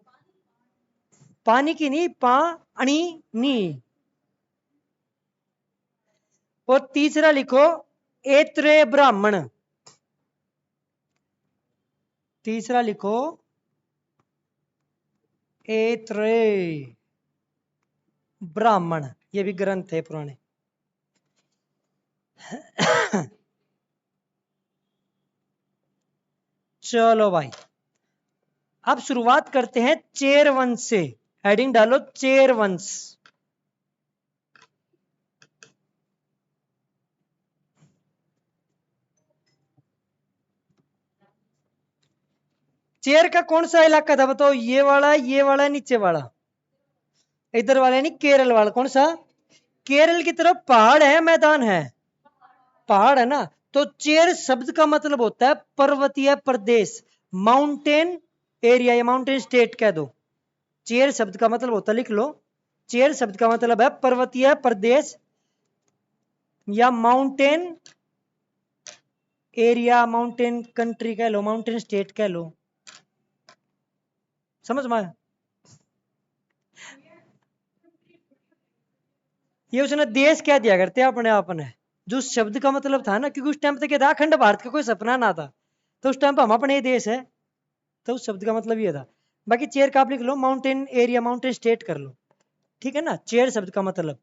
पानी की नहीं, पाणी नी। और तीसरा लिखो ऐत्रेय ब्राह्मण। तीसरा लिखो ऐत्रेय ब्राह्मण, ये भी ग्रंथ है पुराने। चलो भाई, अब शुरुआत करते हैं चेर वंश से। हेडिंग डालो चेर वंश। चेर का कौन सा इलाका था बताओ? ये वाला नीचे वाला, इधर वाला नहीं, केरल वाला। कौन सा? केरल की तरफ पहाड़ है मैदान है? पहाड़ है ना। तो चेर शब्द का मतलब होता है पर्वतीय प्रदेश, माउंटेन एरिया या माउंटेन स्टेट कह दो। चेर शब्द का मतलब होता है, लिख लो, चेर शब्द का मतलब है पर्वतीय प्रदेश या माउंटेन एरिया, माउंटेन कंट्री कह लो, माउंटेन स्टेट कह लो। समझ में आया? ये उसने देश क्या दिया करते अपने आप ने, जो शब्द का मतलब था ना, क्योंकि उस टाइम तक क्या था, अखंड भारत का कोई सपना ना था, तो उस टाइम पर हम अपने ही देश है, तो उस शब्द का मतलब ये था। बाकी चेयर का आप लिख लो माउंटेन एरिया, माउंटेन स्टेट कर लो, ठीक है ना, चेयर शब्द का मतलब।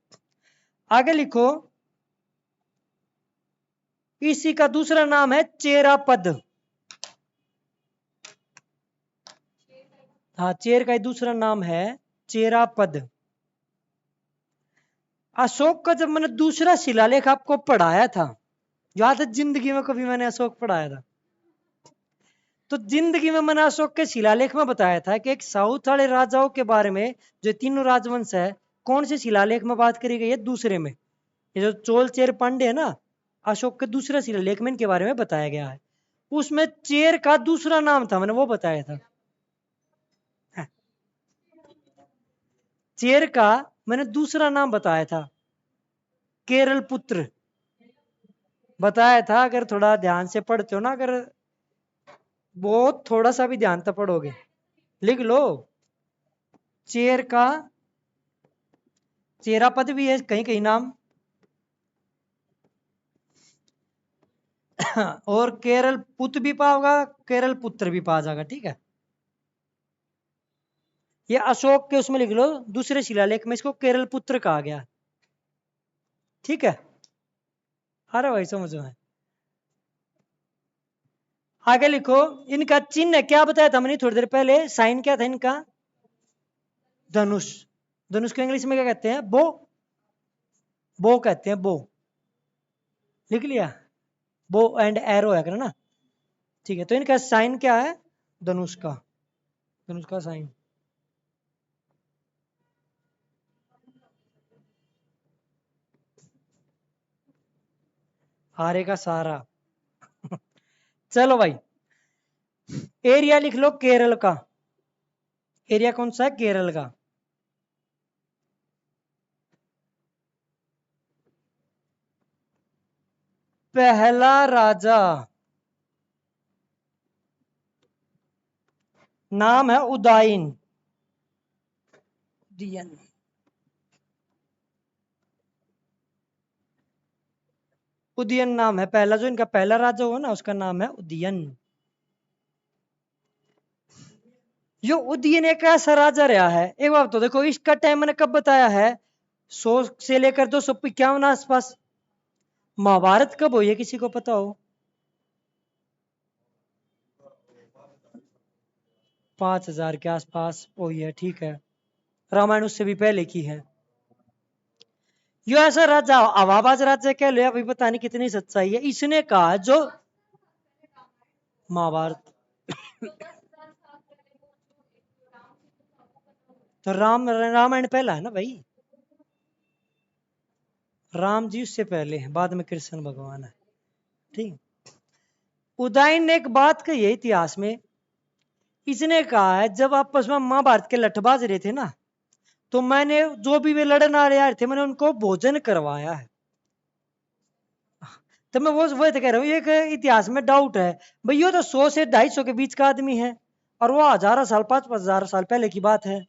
आगे लिखो, इसी का दूसरा नाम है चेरा पद। हाँ, चेर का दूसरा नाम है चेरापद। अशोक का जब मैंने दूसरा शिलालेख आपको पढ़ाया था, याद है? जिंदगी में कभी मैंने अशोक पढ़ाया था? तो जिंदगी में मैंने अशोक के शिलालेख में बताया था कि एक साउथ वाले राजाओं के बारे में, जो तीनों राजवंश है, कौन से शिलालेख में बात करी गई है? दूसरे में। ये जो चोल चेर पांडे है ना, अशोक के दूसरे शिलालेख में इनके बारे में बताया गया है। उसमें चेर का दूसरा नाम था, मैंने वो बताया था। चेर का मैंने दूसरा नाम बताया था, केरल पुत्र बताया था। अगर थोड़ा ध्यान से पढ़ते हो ना, अगर बहुत थोड़ा सा भी ध्यान से पढ़ोगे, लिख लो। चेर का चेरापद भी है कहीं कहीं नाम, और केरल पुत्र भी पाओगा, केरल पुत्र भी पा जाएगा। ठीक है, ये अशोक के उसमें लिख लो, दूसरे शिलालेख में इसको केरल पुत्र कहा गया। ठीक है, अरे भाई समझो है। आगे लिखो, इनका चिन्ह क्या बताया था मैंने थोड़ी देर पहले? साइन क्या था इनका? धनुष। धनुष को इंग्लिश में क्या कहते हैं? बो। बो कहते हैं, बो। लिख लिया? बो एंड एरो है ना। ठीक है, तो इनका साइन क्या है? धनुष का, धनुष का साइन। हारे का सहारा। चलो भाई, एरिया लिख लो केरल का। एरिया कौन सा है? केरल का। पहला राजा, नाम है उदयन। उदयन। उदयन नाम है पहला, जो इनका पहला राजा हुआ ना, उसका नाम है उदयन। यो उदयन एक ऐसा राजा रहा है, एक बात तो देखो, इसका टाइम मैंने कब बताया है? 100 से लेकर 251 आसपास। महाभारत कब हुई है, किसी को पता हो? 5000 के आसपास हुई है। ठीक है, रामायण उससे भी पहले की है। यो ऐसा राजा, आवाबाज राजा कह लो, अभी पता नहीं कितनी सच्चाई है, इसने कहा जो महाभारत। तो रामायण पहला है ना भाई। राम जी उससे पहले हैं, बाद में कृष्ण भगवान है। ठीक। उदयन ने एक बात कही है इतिहास में, इसने कहा है जब आपस में महाभारत के लठबाज रहे थे ना, तो मैंने जो भी वे लड़ने आ रहे थे, मैंने उनको भोजन करवाया है। तो मैं वो तो कह रहा हूँ, एक इतिहास में डाउट है भाई, ये तो 100 से 250 के बीच का आदमी है, और वो हजारों साल 5-5 हजार साल पहले की बात है,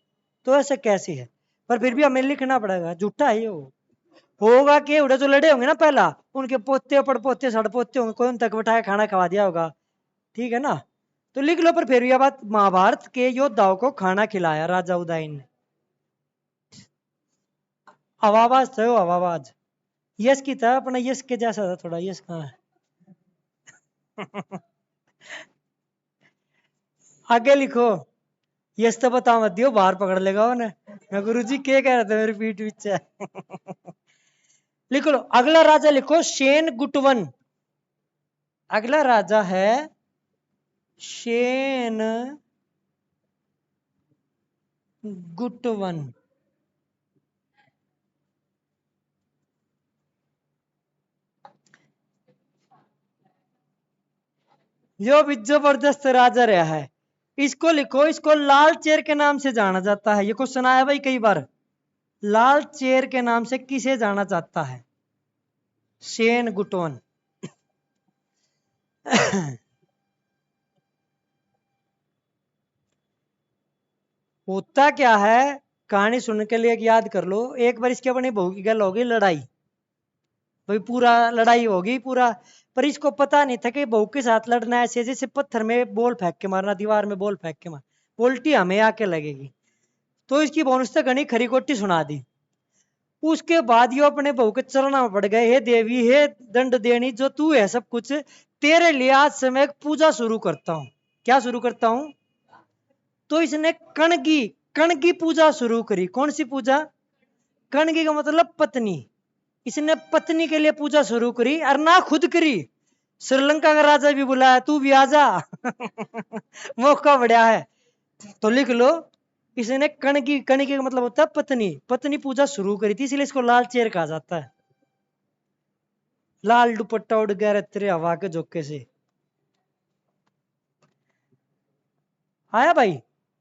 तो ऐसे कैसे है? पर फिर भी हमें लिखना पड़ेगा, झूठा है ये। वो होगा कि उड़े जो लड़े होंगे ना पहला, उनके पोते पड़पोते सड़पोते होंगे, कोई उन तक बैठाया खाना खवा दिया होगा। ठीक है ना, तो लिख लो। पर फिर भी बात, महाभारत के योद्धाओं को खाना खिलाया राजा उदयन ने। हवाबाज थे वो, हवाबाज। यश की था, अपना यश के जैसा था थोड़ा। यश कहाँ है? आगे लिखो। यश तो बता मत दियो, बाहर पकड़ लेगा उन्हें। मैं गुरु जी क्या कह रहे थे मेरी पीठ पीछे। लिख लो अगला राजा, लिखो शेन गुटवन। अगला राजा है शेन गुटवन। जो भी जबरदस्त राजा रहा है, इसको लिखो, इसको लाल चेर के नाम से जाना जाता है। ये क्वेश्चन आया भाई कई बार, लाल चेर के नाम से किसे जाना जाता है? शेन गुटवन। होता क्या है, कहानी सुनने के लिए एक याद कर लो। एक बार इसके अपनी बहू की गल होगी, लड़ाई भाई, पूरा लड़ाई होगी पूरा। पर इसको पता नहीं था कि बहू के साथ लड़ना ऐसे जैसे पत्थर में बॉल फेंक के मारना, दीवार में बॉल फेंक के मार, उल्टी हमें आके लगेगी। तो इसकी बहू ने घनी खरी कोटी सुना दी। उसके बाद ये अपने बहू के चरणों में पड़ गए, हे देवी, हे दंड देनी, जो तू है सब कुछ, तेरे लिए आज से मैं एक पूजा शुरू करता हूँ। क्या शुरू करता हूँ? तो इसने कण की पूजा शुरू करी। कौन सी पूजा? कण की का मतलब पत्नी। इसने पत्नी के लिए पूजा शुरू करी और ना खुद करी, श्रीलंका का राजा भी बुलाया, तू भी आजा। मौका बढ़िया है। तो लिख लो, इसने कण की का मतलब होता है पत्नी, पत्नी पूजा शुरू करी थी, इसलिए इसको लाल चेर कहा जाता है। लाल दुपट्टा उड़ गया रे तेरे हवा के झोंके से। आया भाई,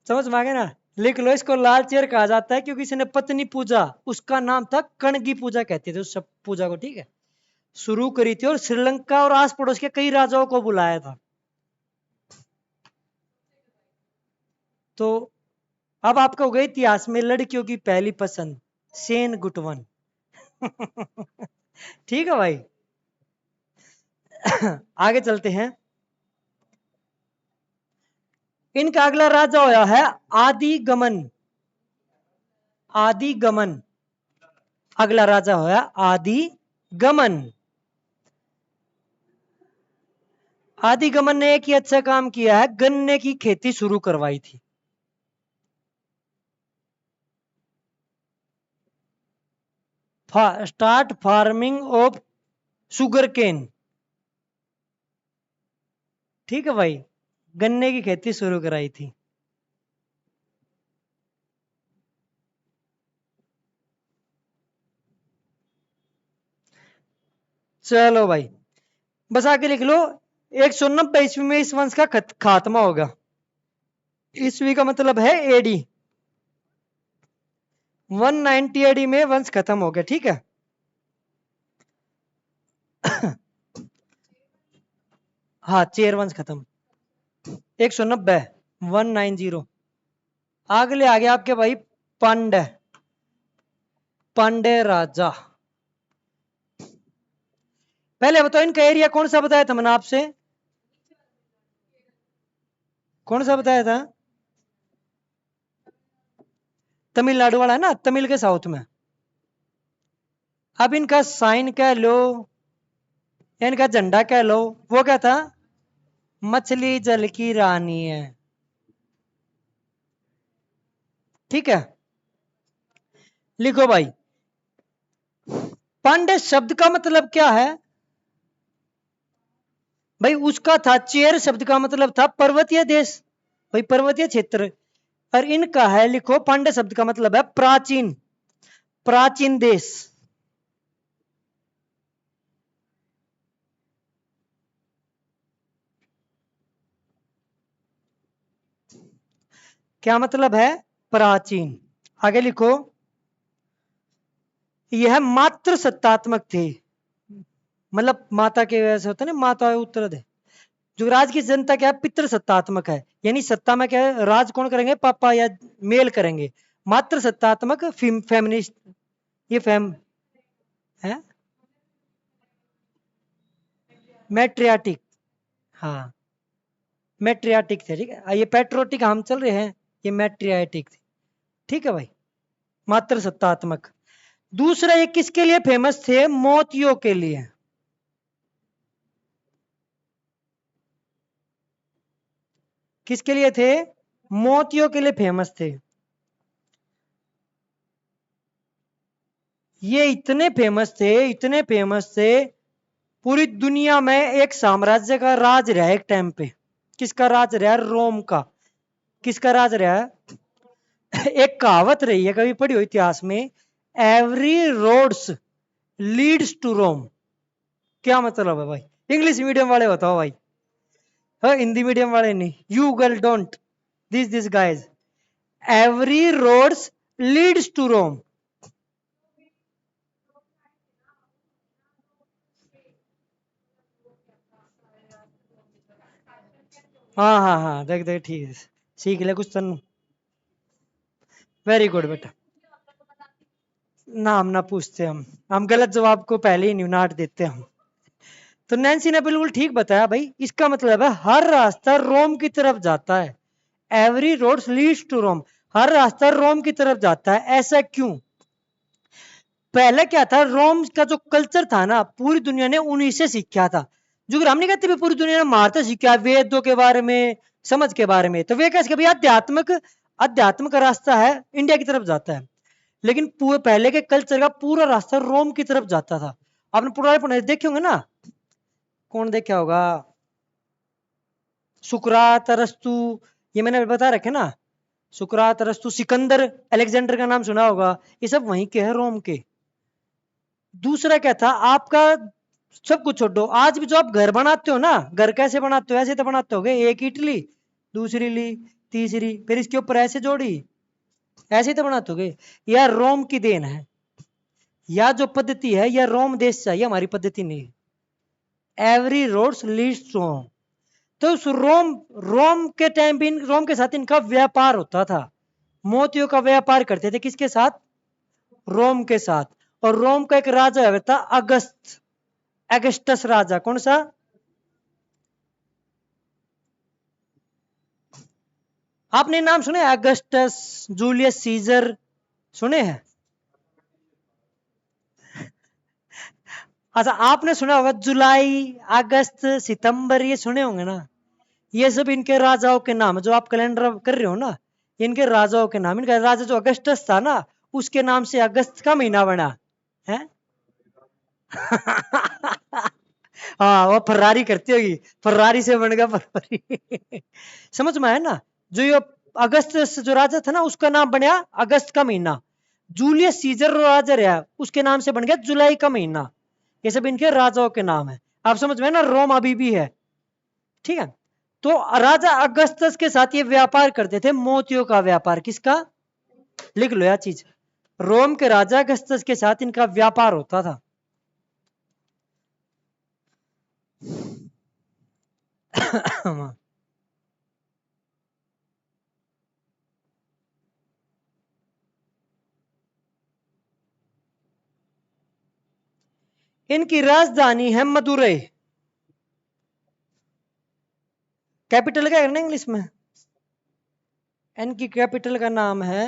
समझ में आ गया ना? लिख लो, इसको लाल चेर कहा जाता है क्योंकि इसने पत्नी पूजा, उसका नाम था कण की पूजा कहते थे उस सब पूजा को, ठीक है, शुरू करी थी और श्रीलंका और आस पड़ोस के कई राजाओं को बुलाया था। तो अब आपका हो गया इतिहास में लड़कियों की पहली पसंद सेन गुटवन। ठीक है भाई। आगे चलते हैं। इनका अगला राजा होया है आदि गमन। आदि गमन, अगला राजा होया आदि गमन। आदि गमन ने एक ही अच्छा काम किया है, गन्ने की खेती शुरू करवाई थी। Start farming of sugar cane. ठीक है भाई, गन्ने की खेती शुरू कराई थी। चलो भाई, बस आगे लिख लो, 190 ईस्वी में इस वंश का खात्मा होगा। ईस्वी का मतलब है एडी। 190 एडी में वंश खत्म हो गया, ठीक है। हाँ, चेर वंश खत्म। 190, 190। अगले आ गया आपके भाई पांड्य। पांड्य राजा। पहले बताओ इनका एरिया कौन सा बताया था मैंने आपसे? कौन सा बताया था? तमिलनाडु वाला है ना, तमिल के साउथ में। अब इनका साइन कह लो, इनका झंडा कह लो, वो क्या था? मछली जल की रानी है। ठीक है, लिखो भाई, पांड्य शब्द का मतलब क्या है? भाई उसका था, चेर शब्द का मतलब था पर्वतीय देश, भाई पर्वतीय क्षेत्र। और इनका है, लिखो, पांड्य शब्द का मतलब है प्राचीन, प्राचीन देश। क्या मतलब है? प्राचीन। आगे लिखो, यह मात्र सत्तात्मक थे, मतलब माता के वैसे होता है ना, माता उत्तर दे। जो राज की जनता क्या है, पितृ सत्तात्मक है, यानी सत्ता में क्या है, राज कौन करेंगे? पापा या मेल करेंगे। मात्र सत्तात्मक फेमिनिस्ट, ये फेम है, मैट्रियाटिक। हाँ, मैट्रियाटिक थे, ठीक है। ये पेट्रोटिक हम चल रहे हैं, ये मैट्रियाटिक थे। ठीक है भाई, मात्र सत्तात्मक। दूसरा, ये किसके लिए फेमस थे? मोतियों के लिए। किसके लिए थे? मोतियों के लिए फेमस थे। ये इतने फेमस थे, इतने फेमस थे, पूरी दुनिया में एक साम्राज्य का राज रहा है एक टाइम पे। किसका राज रहा? रोम का। किसका राज रहा? एक कहावत रही है, कभी पढ़ी हो इतिहास में, एवरी रोड्स लीड्स टू रोम। क्या मतलब है भाई? इंग्लिश मीडियम वाले बताओ भाई। हाँ, हिंदी मीडियम वाले नहीं। You girl don't this guys. Every roads leads to Rome. हाँ हाँ हाँ, देख देख, ठीक है, सीख ले कुछ तनु। वेरी गुड बेटा। नाम ना पूछते हम गलत जवाब को पहले ही न्यूनाट देते हम। तो नैन्सी ने बिल्कुल ठीक बताया भाई, इसका मतलब है हर रास्ता रोम की तरफ जाता है। एवरी रोड लीड्स टू रोम, हर रास्ता रोम की तरफ जाता है। ऐसा क्यों? पहले क्या था, रोम का जो कल्चर था ना, पूरी दुनिया ने उन्हीं से सीखा था। जो हम नहीं कहते भी पूरी दुनिया में मारता सीखा वेदों के बारे में, समझ के बारे में, तो वे कैसे कभी आध्यात्मिक अध्यात्म का रास्ता है इंडिया की तरफ जाता है, लेकिन पूरे पहले के कल्चर का पूरा रास्ता रोम की तरफ जाता था। आपने पुराने पुराने देखे होंगे ना, कौन देखा होगा, सुकरात, अरस्तु, ये मैंने बता रखे ना, सुकरात, अरस्तु, सिकंदर, अलेक्जेंडर का नाम सुना होगा, ये सब वहीं के हैं, रोम के। दूसरा क्या था आपका, सब कुछ छोड़ो, आज भी जो आप घर बनाते हो ना, घर कैसे बनाते हो, ऐसे तो बनाते हो, एक ईंट ली, दूसरी ली, तीसरी, फिर इसके ऊपर ऐसे जोड़ी, ऐसे तो बनाते हो। यह रोम की देन है, या जो पद्धति है यह रोम देश से, हमारी पद्धति नहीं है। एवरी रोड्स लीड्स टू रोम। तो उस रोम, रोम के टाइम भी रोम के साथ इनका व्यापार होता था, मोतियों का व्यापार करते थे, किसके साथ, रोम के साथ। और रोम का एक राजा था अगस्त, अगस्टस राजा, कौन सा, आपने नाम सुने अगस्टस, जूलियस सीजर, सुने हैं। अच्छा आपने सुना होगा जुलाई, अगस्त, सितंबर, ये सुने होंगे ना, ये सब इनके राजाओं के नाम, जो आप कैलेंडर कर रहे हो ना, इनके राजाओं के नाम। इनका राजा जो अगस्टस था ना, उसके नाम से अगस्त का महीना बना है। हाँ वो फर्रारी करती होगी, फर्रारी से बन गया फरवरी। समझ में है ना, जो ये अगस्त जो राजा था ना, उसका नाम बनया अगस्त का महीना। जूलियस सीजर राजा रहा, उसके नाम से बन गया जुलाई का महीना। ये सब इनके राजाओं के नाम है। आप समझ में है ना, रोम अभी भी है, ठीक है। तो राजा अगस्तस के साथ ये व्यापार करते थे, मोतियों का व्यापार, किसका, लिख लो यह चीज, रोम के राजा अगस्तस के साथ इनका व्यापार होता था। इनकी राजधानी है मदुरई। कैपिटल क्या है ना इंग्लिश में, इनकी कैपिटल का नाम है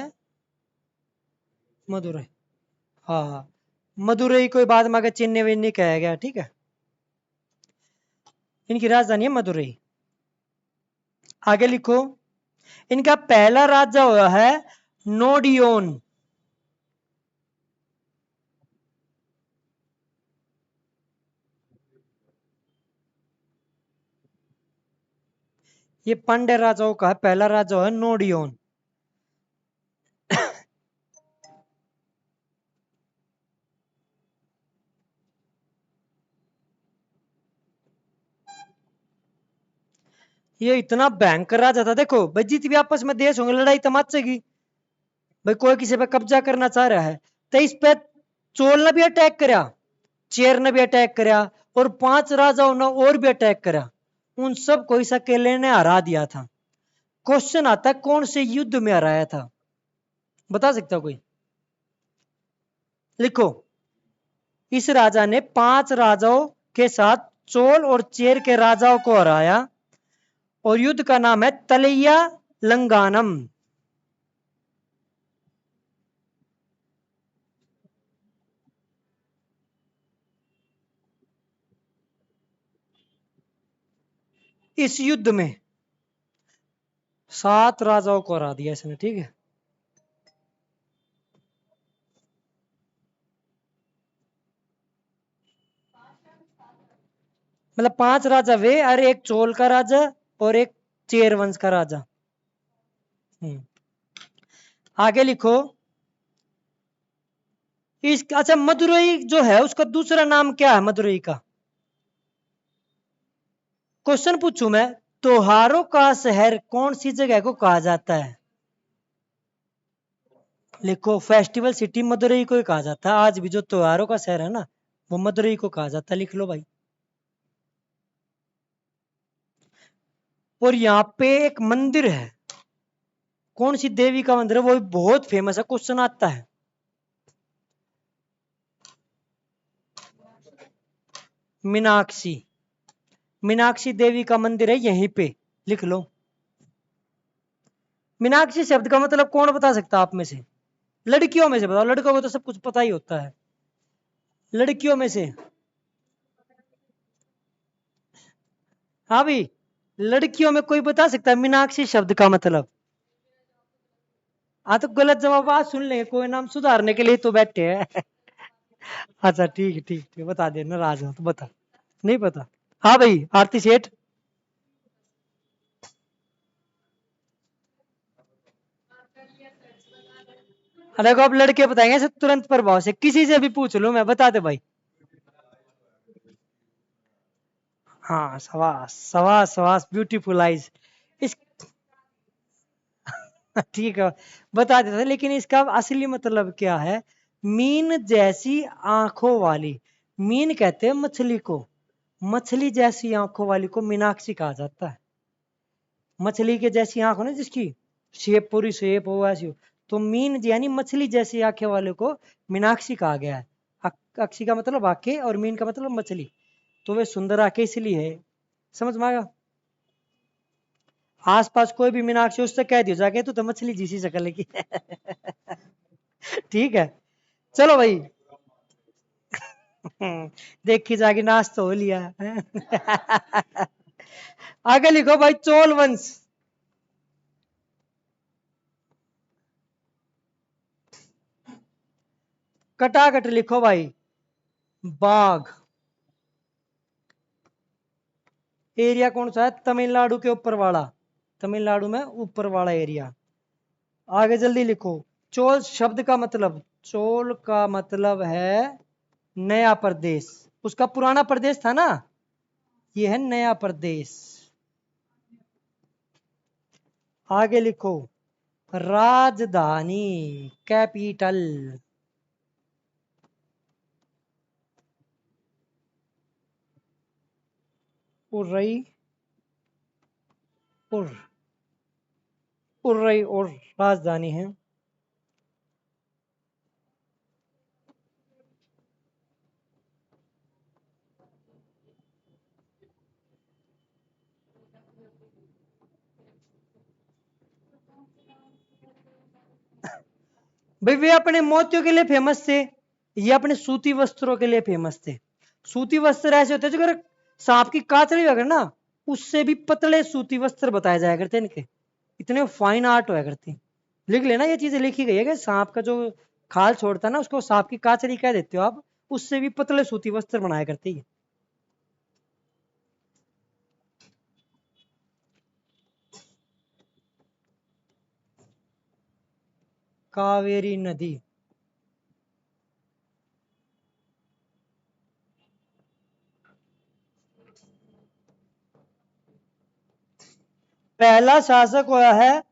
मदुरई। हाँ हाँ, मदुरई कोई बाद में आगे चेन्नई वेन्नई कहा गया, ठीक है। इनकी राजधानी है मदुरई। आगे लिखो, इनका पहला राजा हुआ है नोडियोन। ये पांड्य राजाओं का पहला राजा है नोडियोन। ये इतना भयंकर राजा था, देखो भाई जितने भी आपस में देश होंगे लड़ाई तमाचे की, भाई कोई किसी पे कब्जा करना चाह रहा है, तो इस पे चोल ने भी अटैक करा, चेर ने भी अटैक करा, और 5 राजाओं ने और भी अटैक करा, उन सब को इस अकेले ने हरा दिया था। क्वेश्चन आता है कौन से युद्ध में हराया था, बता सकता कोई, लिखो। इस राजा ने 5 राजाओं के साथ चोल और चेर के राजाओं को हराया, और युद्ध का नाम है तलैया लंगानम। इस युद्ध में 7 राजाओं को हरा दिया इसने, ठीक है। मतलब 5 राजा वे, अरे एक चोल का राजा और एक चेर वंश का राजा। आगे लिखो, इस अच्छा मदुरई जो है उसका दूसरा नाम क्या है, मदुरई का, क्वेश्चन पूछूं मैं, त्योहारों का शहर कौन सी जगह को कहा जाता है, लिखो। फेस्टिवल सिटी मदुरई को ही कहा जाता है, आज भी जो त्योहारों का शहर है ना, वो मदुरई को कहा जाता है, लिख लो भाई। और यहाँ पे एक मंदिर है, कौन सी देवी का मंदिर है, वो भी बहुत फेमस है, क्वेश्चन आता है। मीनाक्षी, मीनाक्षी देवी का मंदिर है यहीं पे, लिख लो। मीनाक्षी शब्द का मतलब कौन बता सकता है आप में से, लड़कियों में से बताओ, लड़कों को तो सब कुछ पता ही होता है, लड़कियों में से। हाँ भाई, लड़कियों में कोई बता सकता है मीनाक्षी शब्द का मतलब? हाँ तो गलत जवाब आज सुन लेंगे, कोई नाम सुधारने के लिए तो बैठे हैं। अच्छा ठीक है, ठीक ठीक, बता दे, नाराज हो तो बता। नहीं पता? हाँ भाई, आरती सेठ। देखो अब लड़के बताएंगे ऐसे तुरंत प्रभाव से, किसी से भी पूछ लो, मैं बता दे भाई। हाँ, सवास सवास सवास, ब्यूटीफुल आइज। इस ठीक है, बता देता था, लेकिन इसका असली मतलब क्या है? मीन जैसी आंखों वाली। मीन कहते हैं मछली को। मछली जैसी आंखों वाली को मीनाक्षी कहा जाता है। मछली के जैसी आंख हो ना जिसकी, शेप पूरी शेप हो ऐसी हो, तो मीन यानी मछली जैसी आंखें वाले को मीनाक्षी कहा गया है। अक्षी का मतलब आंखें और मीन का मतलब मछली, तो वे सुंदर आंखें इसलिए है। समझ में आएगा? आसपास कोई भी मीनाक्षी, उससे कह दियो जाके तो मछली जैसी शक्ल है की। ठीक है, चलो भाई। देखी जाके नाश तो हो लिया। आगे लिखो भाई, चोल वंश। कटाकट लिखो भाई, बाघ। एरिया कौन सा है? तमिलनाडु के ऊपर वाला, तमिलनाडु में ऊपर वाला एरिया। आगे जल्दी लिखो। चोल शब्द का मतलब, चोल का मतलब है नया प्रदेश। उसका पुराना प्रदेश था ना, ये है नया प्रदेश। आगे लिखो, राजधानी, कैपिटल। उर्रई, उर, उर्रई और राजधानी है। भाई वे अपने मोतियों के लिए फेमस थे, ये अपने सूती वस्त्रों के लिए फेमस थे। सूती वस्त्र ऐसे होते हैं जो, अगर सांप की कातड़ी अगर ना, उससे भी पतले सूती वस्त्र बताए जाया करते हैं इनके, इतने फाइन आर्ट होया करती। लिख लेना, ये चीजें लिखी गई है कि सांप का जो खाल छोड़ता है ना, उसको सांप की कातड़ी कह देते हो आप, उससे भी पतले सूती वस्त्र बनाया करती है। कावेरी नदी। पहला शासक हुआ है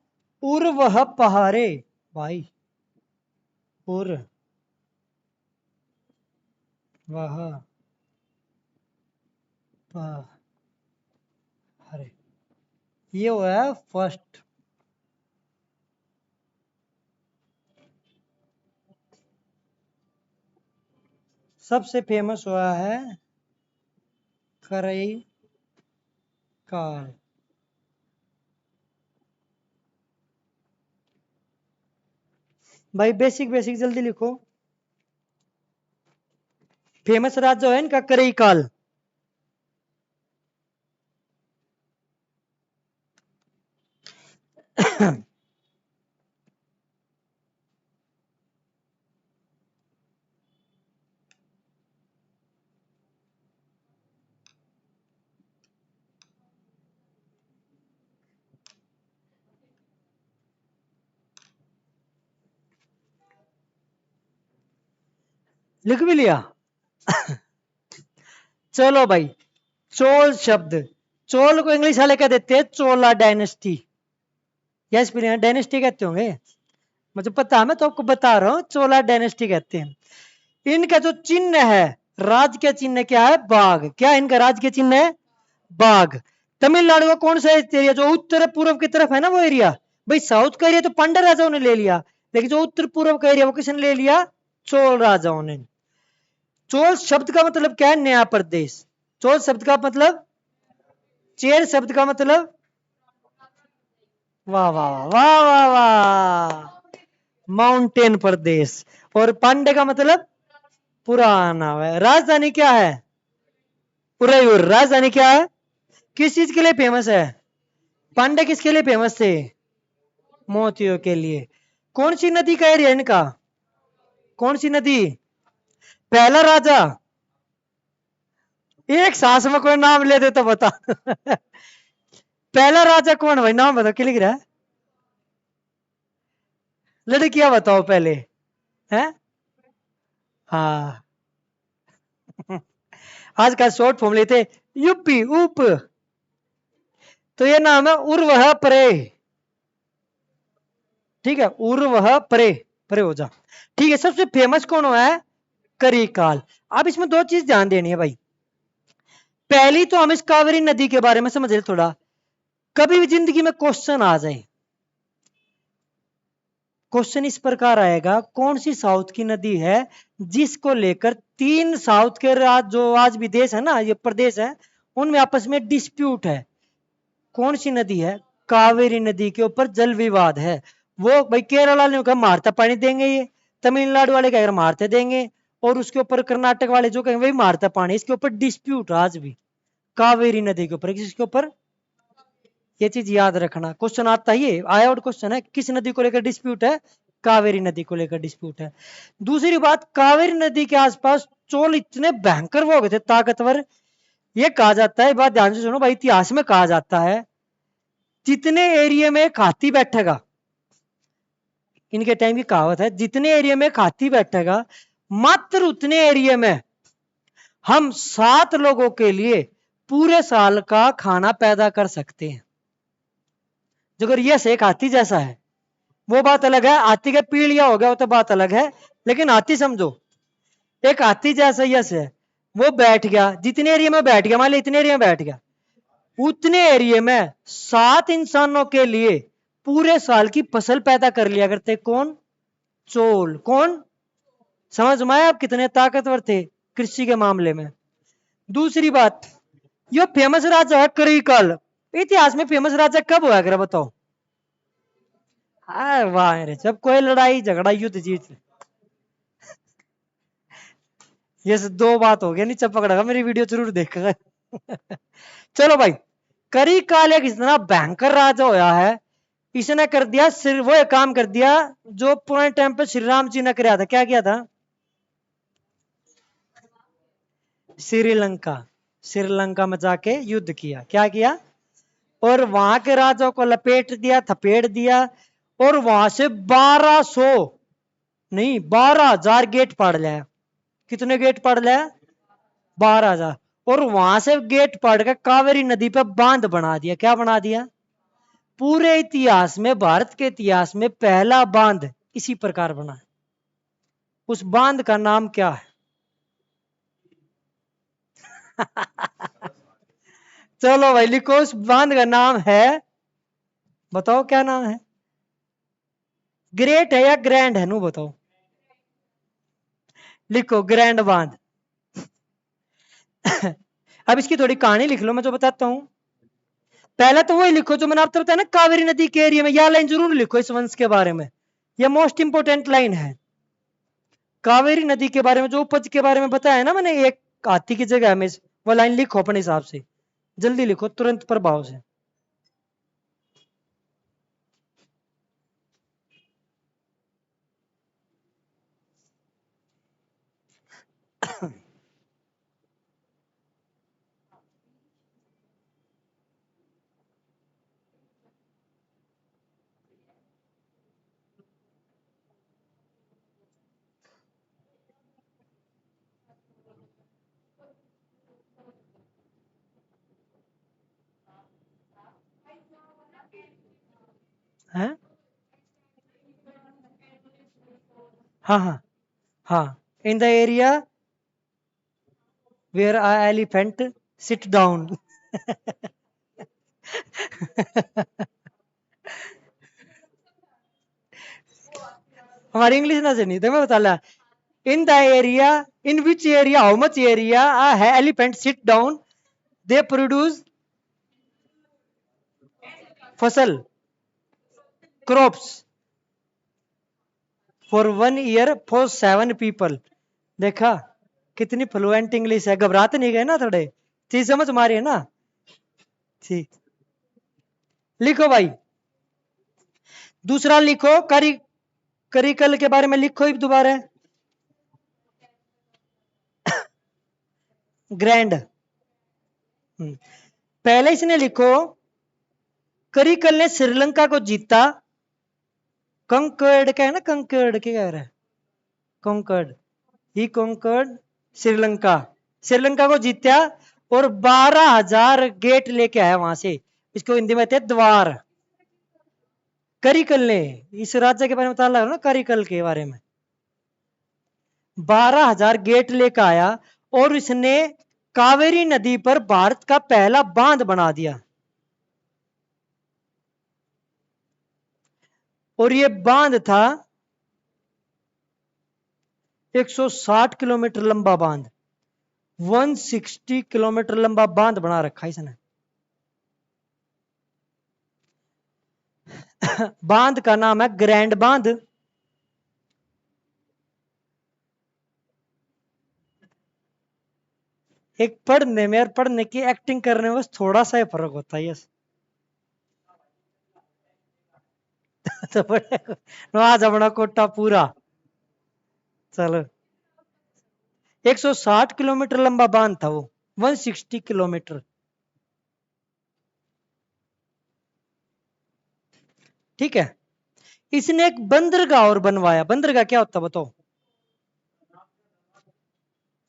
उर्वह पहारे भाई। उर, वह, पहारे, ये हुआ है फर्स्ट। सबसे फेमस हुआ है करई काल। भाई बेसिक बेसिक जल्दी लिखो। फेमस राज्य है इनका करई काल। लिख भी लिया? चलो भाई, चोल शब्द, चोल को इंग्लिश वाले क्या देते हैं? चोला डायनेस्टी। यस, डायनेस्टी कहते होंगे, मुझे पता है, मैं तो आपको बता रहा हूँ, चोला डायनेस्टी कहते हैं। इनका जो चिन्ह है, राज का चिन्ह क्या है? बाघ। क्या इनका राज का चिन्ह है? बाघ। तमिलनाडु का कौन सा एरिया जो उत्तर पूर्व की तरफ है ना, वो एरिया? भाई साउथ का एरिया तो पांड्या राजाओं ने ले लिया, लेकिन जो उत्तर पूर्व का एरिया वो किसने ले लिया? चोल राजाओं ने। चोल शब्द का मतलब क्या है? नया प्रदेश। चोल शब्द का मतलब, चेर शब्द का मतलब, वाह वाह वाह वाह वाह, माउंटेन प्रदेश। और पांडे का मतलब पुराना है। राजधानी क्या है? उदयपुर। राजधानी क्या है? किस चीज के लिए फेमस है? पांडे किसके लिए फेमस थे? मोतियों के लिए। कौन सी नदी का एरिया इनका? कौन सी नदी? पहला राजा। एक सांस में कोई नाम ले दे तो बता। पहला राजा कौन भाई, नाम बताओ, क्या लिख रहा है? लड़कियां बताओ पहले। है? हाँ। आज का शॉर्ट फॉर्म लेते, यूपी उप। तो ये नाम है उर्वह परे। ठीक है, उर्वह परे। परे हो जा। ठीक है, सबसे फेमस कौन हुआ है? करिकाल। अब इसमें दो चीज ध्यान देनी है भाई। पहली तो हम इस कावेरी नदी के बारे में समझ रहे थोड़ा। कभी भी जिंदगी में क्वेश्चन आ जाए, क्वेश्चन इस प्रकार आएगा, कौन सी साउथ की नदी है जिसको लेकर तीन साउथ के जो आज भी देश है ना, ये प्रदेश है, उनमें आपस में डिस्प्यूट है। कौन सी नदी है? कावेरी नदी के ऊपर जल विवाद है। वो भाई केरला वाले कहा मारता पानी देंगे, ये तमिलनाडु वाले कहेंगे मारते देंगे, और उसके ऊपर कर्नाटक वाले जो कहेंगे वही मारता पानी। इसके ऊपर डिस्प्यूट आज भी, कावेरी नदी के ऊपर। किसके ऊपर? ये चीज याद रखना, क्वेश्चन आता ही है, आया आउट क्वेश्चन है, किस नदी को लेकर डिस्प्यूट है? कावेरी नदी को लेकर डिस्प्यूट है। दूसरी बात, कावेरी नदी के आसपास चोल इतने भयंकर वो हो गए थे, ताकतवर। ये कहा जाता है, बात ध्यान से सुनो भाई, इतिहास में कहा जाता है जितने एरिया में एक हाथी बैठेगा, इनके टाइम की कहावत है, जितने एरिया में एक हाथी बैठेगा, मात्र उतने एरिया में हम 7 लोगों के लिए पूरे साल का खाना पैदा कर सकते हैं। जो अगर यस एक हाथी जैसा है वो बात अलग है, हाथी का पीढ़िया हो गया वो तो बात अलग है, लेकिन हाथी समझो, एक हाथी जैसा यस है, वो बैठ गया, जितने एरिया में बैठ गया, मान ली इतने एरिया में बैठ गया, उतने एरिया में 7 इंसानों के लिए पूरे साल की फसल पैदा कर लिया करते। कौन? चोल। कौन? समझ में आया आप कितने ताकतवर थे कृषि के मामले में? दूसरी बात, ये फेमस राजा है करिकाल। इतिहास में फेमस राजा कब हुआ कर बताओ? वाह रे, जब कोई लड़ाई झगड़ा युद्ध जीत। ये दो बात हो गया, नीचे पकड़ेगा, मेरी वीडियो जरूर देखेगा। चलो भाई, करिकाल एक इतना भयंकर राजा होया है, इसने कर दिया सिर्फ वो एक काम कर दिया जो पुराने टाइम पे श्री राम जी ने किया था। क्या किया था? श्रीलंका। श्रीलंका में जाके युद्ध किया। क्या किया? और वहां के राजाओं को लपेट दिया, थपेट दिया, और वहां से 1200 नहीं 12,000 गेट पाड़ लिया। कितने गेट पाड़ लिया? 12,000। और वहां से गेट पाड़ कर कावेरी नदी पे बांध बना दिया। क्या बना दिया? पूरे इतिहास में, भारत के इतिहास में पहला बांध इसी प्रकार बना। उस बांध का नाम क्या है? चलो भाई लिखो, उस बांध का नाम है, बताओ क्या नाम है? ग्रेट है या ग्रैंड है? नु बताओ। लिखो ग्रैंड बांध। अब इसकी थोड़ी कहानी लिख लो, मैं जो बताता हूं। पहले तो वही लिखो जो मैंने आपको बताया ना, कावेरी नदी के एरिया में। यह लाइन जरूर लिखो इस वंश के बारे में, यह मोस्ट इंपोर्टेंट लाइन है। कावेरी नदी के बारे में जो उपज के बारे में बताया ना मैंने, एक हाथी की जगह में, वो लाइन लिखो अपने हिसाब से, जल्दी लिखो तुरंत प्रभाव से। है? हाँ हाँ हाँ। In the area where a elephant sit down. हमारी इंग्लिश ना सुनी तो मैं बता ला। In the area, in which area, how much area है elephant sit down, they produce फसल, crops for 1 year for 7 people. देखा कितनी फ्लुएंट इंग्लिश है, घबराते नहीं गए ना थोड़े? चीज समझ मारी है ना? ठीक, लिखो भाई। दूसरा लिखो, करिकल के बारे में लिखो ही दोबारा। ग्रैंड। पहले इसने लिखो, करिकल ने श्रीलंका को जीता। कंकर्ड क्या है ना, कंकर्ड क्या कह रहा है, कंकर्ड, ही कंकर्ड श्रीलंका। श्रीलंका को जीता और 12,000 गेट लेके आया वहां से। इसको हिंदी में कहते हैं द्वार। करिकल ने, इस राज्य के बारे में बता रहा हूं ना, करिकल के बारे में। 12,000 गेट लेकर आया और इसने कावेरी नदी पर भारत का पहला बांध बना दिया। और ये बांध था 160 किलोमीटर लंबा बांध। 160 किलोमीटर लंबा बांध बना रखा है इसने। बांध का नाम है ग्रैंड बांध। एक पढ़ने में और पढ़ने की एक्टिंग करने में बस थोड़ा सा ही फर्क होता है। यस। तो आज अपना कोटा पूरा। चलो, 160 किलोमीटर लंबा बांध था वो, 160 किलोमीटर। ठीक है। इसने एक बंदरगाह और बनवाया। बंदरगाह क्या होता बताओ?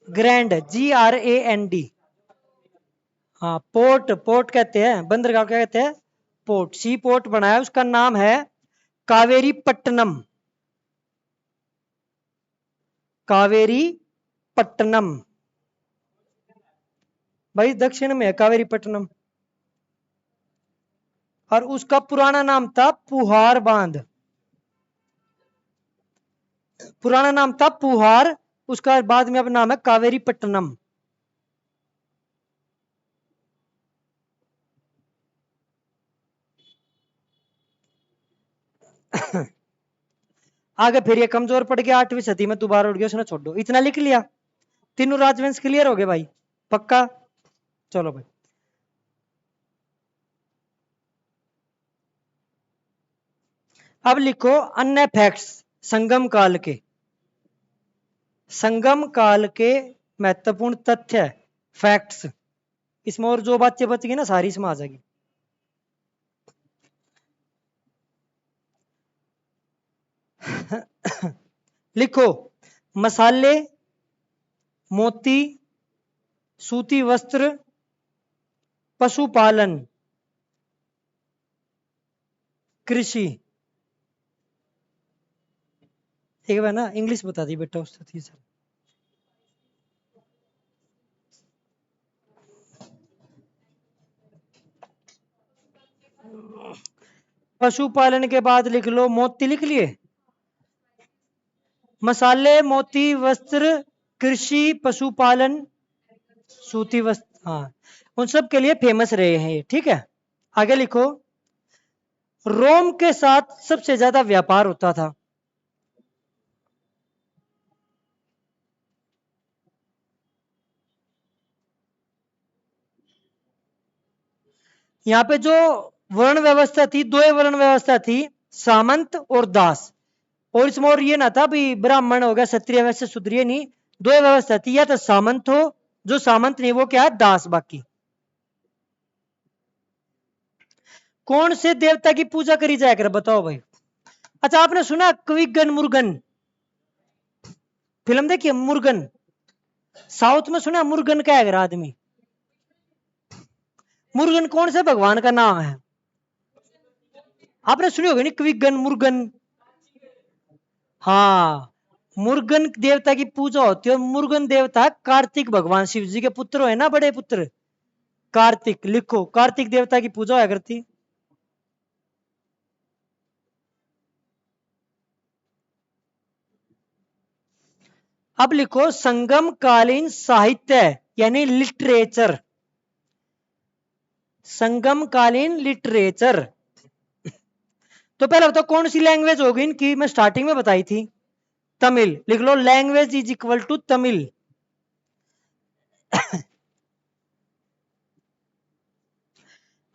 Grand, GRAND। हाँ, पोर्ट, पोर्ट कहते हैं, बंदरगाह क्या कहते हैं? पोर्ट। सी पोर्ट बनाया, उसका नाम है कावेरी पट्टनम। कावेरी पट्टनम भाई, दक्षिण में है कावेरी पट्टनम। और उसका पुराना नाम था पुहार बांध। पुराना नाम था पुहार, उसका बाद में अब नाम है कावेरी पट्टनम। आगे फिर ये कमजोर पड़ गया 8वीं सदी में, दोबारा उठ गया, उसने छोड़ दो। इतना लिख लिया, तीनों राजवंश क्लियर हो गए भाई, पक्का? चलो भाई, अब लिखो अन्य फैक्ट्स संगम काल के। संगम काल के महत्वपूर्ण तथ्य, फैक्ट्स। इसमें और जो बातें बच गई ना, सारी इसमें आ जाएगी। लिखो, मसाले, मोती, सूती वस्त्र, पशुपालन, कृषि। एक बार ना इंग्लिश बता दी बेटा उससे थी सर। पशुपालन के बाद लिख लो मोती, लिख लिए? मसाले, मोती, वस्त्र, कृषि, पशुपालन, सूती वस्त्र। हाँ, उन सब के लिए फेमस रहे हैं ये। ठीक है, आगे लिखो, रोम के साथ सबसे ज्यादा व्यापार होता था। यहाँ पे जो वर्ण व्यवस्था थी, दो वर्ण व्यवस्था थी, सामंत और दास। और इसमें और ये ना था भी ब्राह्मण हो गया, क्षत्रिय वैसे शूद्रिय नहीं। दो व्यवस्था थी, या तो सामंत हो, जो सामंत नहीं वो क्या है, दास। बाकी कौन से देवता की पूजा करी जाया कर बताओ भाई? अच्छा, आपने सुना क्विगन मुर्गन? फिल्म देखिए मुर्गन, साउथ में सुना मुर्गन क्या है आदमी? मुर्गन कौन से भगवान का नाम है? आपने सुनी होगी नहीं, क्विगन मुर्गन। हाँ, मुर्गन देवता की पूजा होती है। मुर्गन देवता कार्तिक भगवान शिव जी के पुत्र है ना, बड़े पुत्र कार्तिक। लिखो, कार्तिक देवता की पूजा होया करती। अब लिखो संगम कालीन साहित्य यानी लिटरेचर। संगम कालीन लिटरेचर। तो पहले बताओ कौन सी लैंग्वेज होगी इनकी, मैं स्टार्टिंग में बताई थी, तमिल। लिख लो, language is equal to Tamil.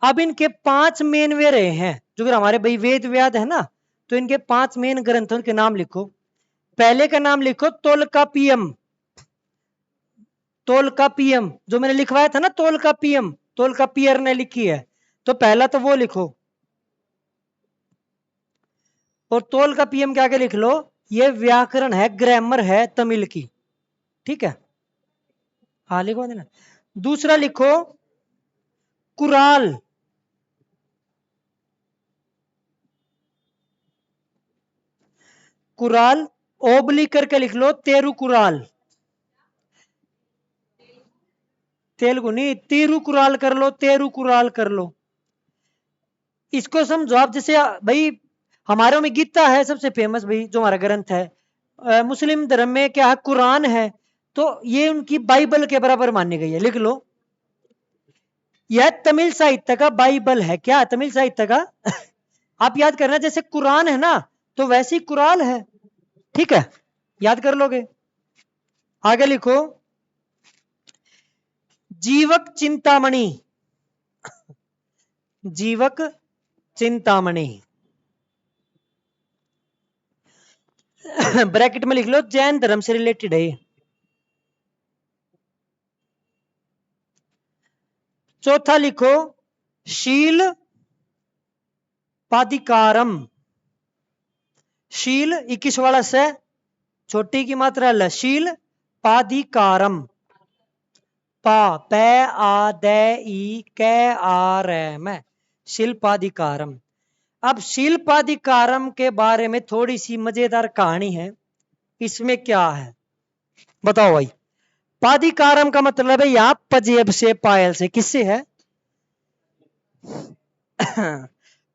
अब इनके 5 मेन वे रहे हैं, जो अगर हमारे भाई वेद व्याद है ना, तो इनके 5 मेन ग्रंथों के नाम लिखो। पहले का नाम लिखो तोलकापियम। तोलकापियम जो मैंने लिखवाया था ना, तोलकापियम, तोलकापियर ने लिखी है, तो पहला तो वो लिखो। और तोलकापियम के आगे लिख लो, ये व्याकरण है, ग्रामर है तमिल की, ठीक है। हाँ लिखवा देना। दूसरा लिखो कुराल। कुराल ओबली करके लिख लो, तेरु कुराल। तेलुगु नहीं, तेरु कुराल कर लो, तेरु कुराल कर लो। इसको समझो आप, जैसे भाई हमारे में गीता है सबसे फेमस भाई, जो हमारा ग्रंथ है। मुस्लिम धर्म में क्या है, कुरान है, तो ये उनकी बाइबल के बराबर मानी गई है, लिख लो। यह तमिल साहित्य का बाइबल है, क्या तमिल साहित्य का आप याद करना, जैसे कुरान है ना, तो वैसी कुराल है, ठीक है, याद कर लोगे। आगे लिखो जीवक चिंतामणि। जीवक चिंतामणि ब्रैकेट में लिख लो, जैन धर्म से रिलेटेड है। चौथा लिखो शील पादिकारम। शील 21 वाला से, छोटी की मात्रा ल, शील पादिकारम। पा पै आ दे ई कै आ रैम, शिल्पाधिकारम। अब शिल्पाधिकारम के बारे में थोड़ी सी मजेदार कहानी है। इसमें क्या है बताओ भाई। पादिकारम का मतलब है यहां पजेब से, पायल से, किससे है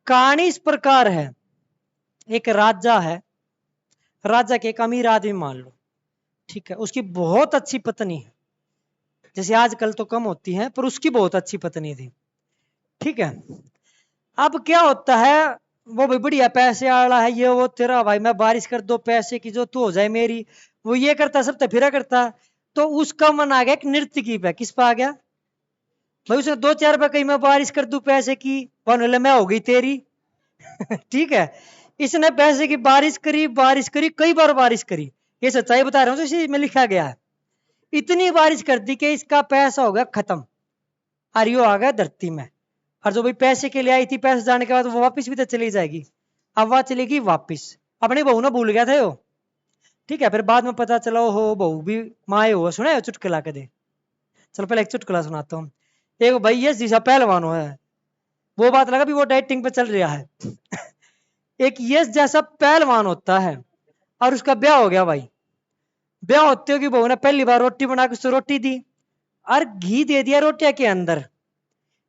कहानी इस प्रकार है। एक राजा है, राजा के एक अमीर आदमी मान लो, ठीक है, उसकी बहुत अच्छी पत्नी है, जैसे आजकल तो कम होती है, पर उसकी बहुत अच्छी पत्नी थी, ठीक है। अब क्या होता है, वो भी बढ़िया पैसे वाला है, ये वो तेरा भाई मैं बारिश कर दो पैसे की, जो तू हो जाए मेरी, वो ये करता, सब फिरा करता। तो उसका मन आ गया एक नर्तकी पे, किस पे आ गया भाई, उसने 2-4 रुपए कही, मैं बारिश कर दूं पैसे की, बोले मैं हो गई तेरी ठीक है। इसने पैसे की बारिश करी, बारिश करी, कई बार बारिश करी, ये सच्चाई बता रहा हूँ, तो इसी में लिखा गया है। इतनी बारिश कर दी कि इसका पैसा हो गया खत्म, और यो आ गया धरती में। और जो भाई पैसे के लिए आई थी, पैसे जाने के बाद वो वापस भी तो चली जाएगी, अब वह चलेगी वापस। अपनी बहू ना भूल गया था यो, ठीक है। फिर बाद में पता चला हो बहू भी माए हो, सुना है चुटकुला कदे। चलो पहले एक चुटकुला सुनाता हूँ। एक भाई ये जैसा पहलवान है, वो बात लगा भी वो डाइटिंग पे चल रहा है एक यस जैसा पहलवान होता है, और उसका ब्याह हो गया भाई। ब्याह होते हो कि बहू ने पहली बार रोटी बना के उसको रोटी दी, और घी दे दिया रोटियां के अंदर।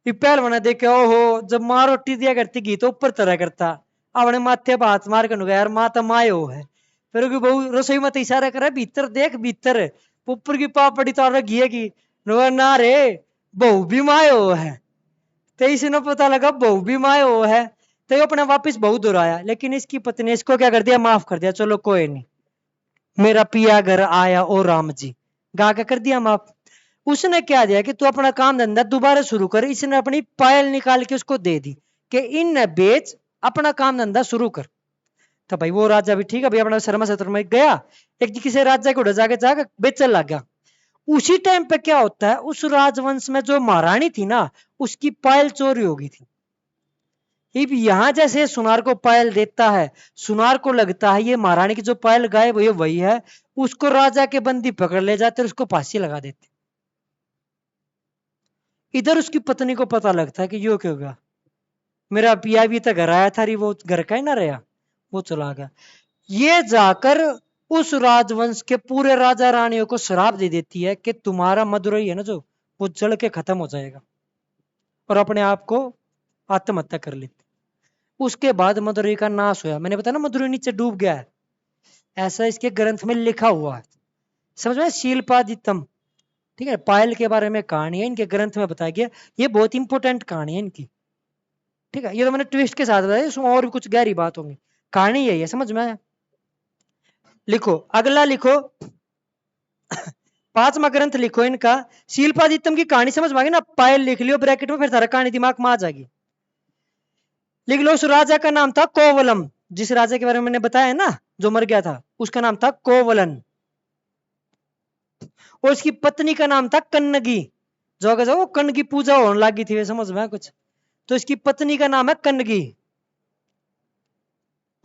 ये पहलवान देखे, ओहो, जब माँ रोटी दिया करती घी तो ऊपर तरह करता, अपने माथे पर हाथ मार कर यार माँ तो मायो है। फिर बहू रसोई मत इशारा करे, भीतर देख भीतर, ऊपर की पापड़ी तो घी की, ना रे बहू भी मायो है। तो इसे पता लगा बहू भी मायो है, तो अपने वापिस बहू दोहराया, लेकिन इसकी पत्नी ने इसको क्या कर दिया, माफ कर दिया, चलो कोई नहीं, मेरा पिया घर आया ओ राम जी, गा के कर दिया माफ। उसने क्या दिया कि तू अपना काम धंधा दोबारा शुरू कर, इसने अपनी पायल निकाल के उसको दे दी कि इन बेच, अपना काम धंधा शुरू कर। तो भाई वो राजा भी ठीक है भाई, अपना शर्मा क्षेत्र में गया, एक किसी राजा को उड़ा जाके जाकर बेचने लग गया। उसी टाइम पे क्या होता है, उस राजवंश में जो महारानी थी ना, उसकी पायल चोरी हो गई थी। यहां जैसे सुनार को पायल देता है, सुनार को लगता है ये महारानी की जो पायल गायब हुई है वही है, उसको राजा के बंदी पकड़ ले जाते और उसको फांसी लगा देते। इधर उसकी पत्नी को पता लगता है कि यो क्यों गया, मेरा पिया भी तो घर आया था, वो घर का ही ना रहा, वो चला गया। ये जाकर उस राजवंश के पूरे राजा रानियों को श्राप दे देती है कि तुम्हारा मदुरई है ना जो, वो जल के खत्म हो जाएगा, और अपने आप को आत्महत्या कर लेती। उसके बाद मदुरई का नाश हुआ, मैंने बताया ना मदुरई नीचे डूब गया है, ऐसा इसके ग्रंथ में लिखा हुआ है, समझ में, शीलपादितम, ठीक है। पायल के बारे में कहानी है, इनके ग्रंथ में बताया गया, ये बहुत इंपॉर्टेंट कहानी है इनकी, ठीक है। ये तो मैंने ट्विस्ट के साथ बताया, इसमें और भी कुछ गहरी बात होंगी, कहानी यही है, समझ में आया। लिखो अगला, लिखो पांचवा ग्रंथ लिखो इनका। शीलपादित्यम की कहानी समझ में आ गई ना, पायल लिख लियो ब्रैकेट में, फिर सारा कहानी दिमाग में आ जाएगी। लिख लो, उस राजा का नाम था कोवलम, जिस राजा के बारे में मैंने बताया ना जो मर गया था, उसका नाम था कोवलन। और उसकी पत्नी का नाम था कन्नगी। जो अगर जो कन्न की पूजा होने लगी थी, वे समझ में कुछ, तो इसकी पत्नी का नाम है कन्नगी।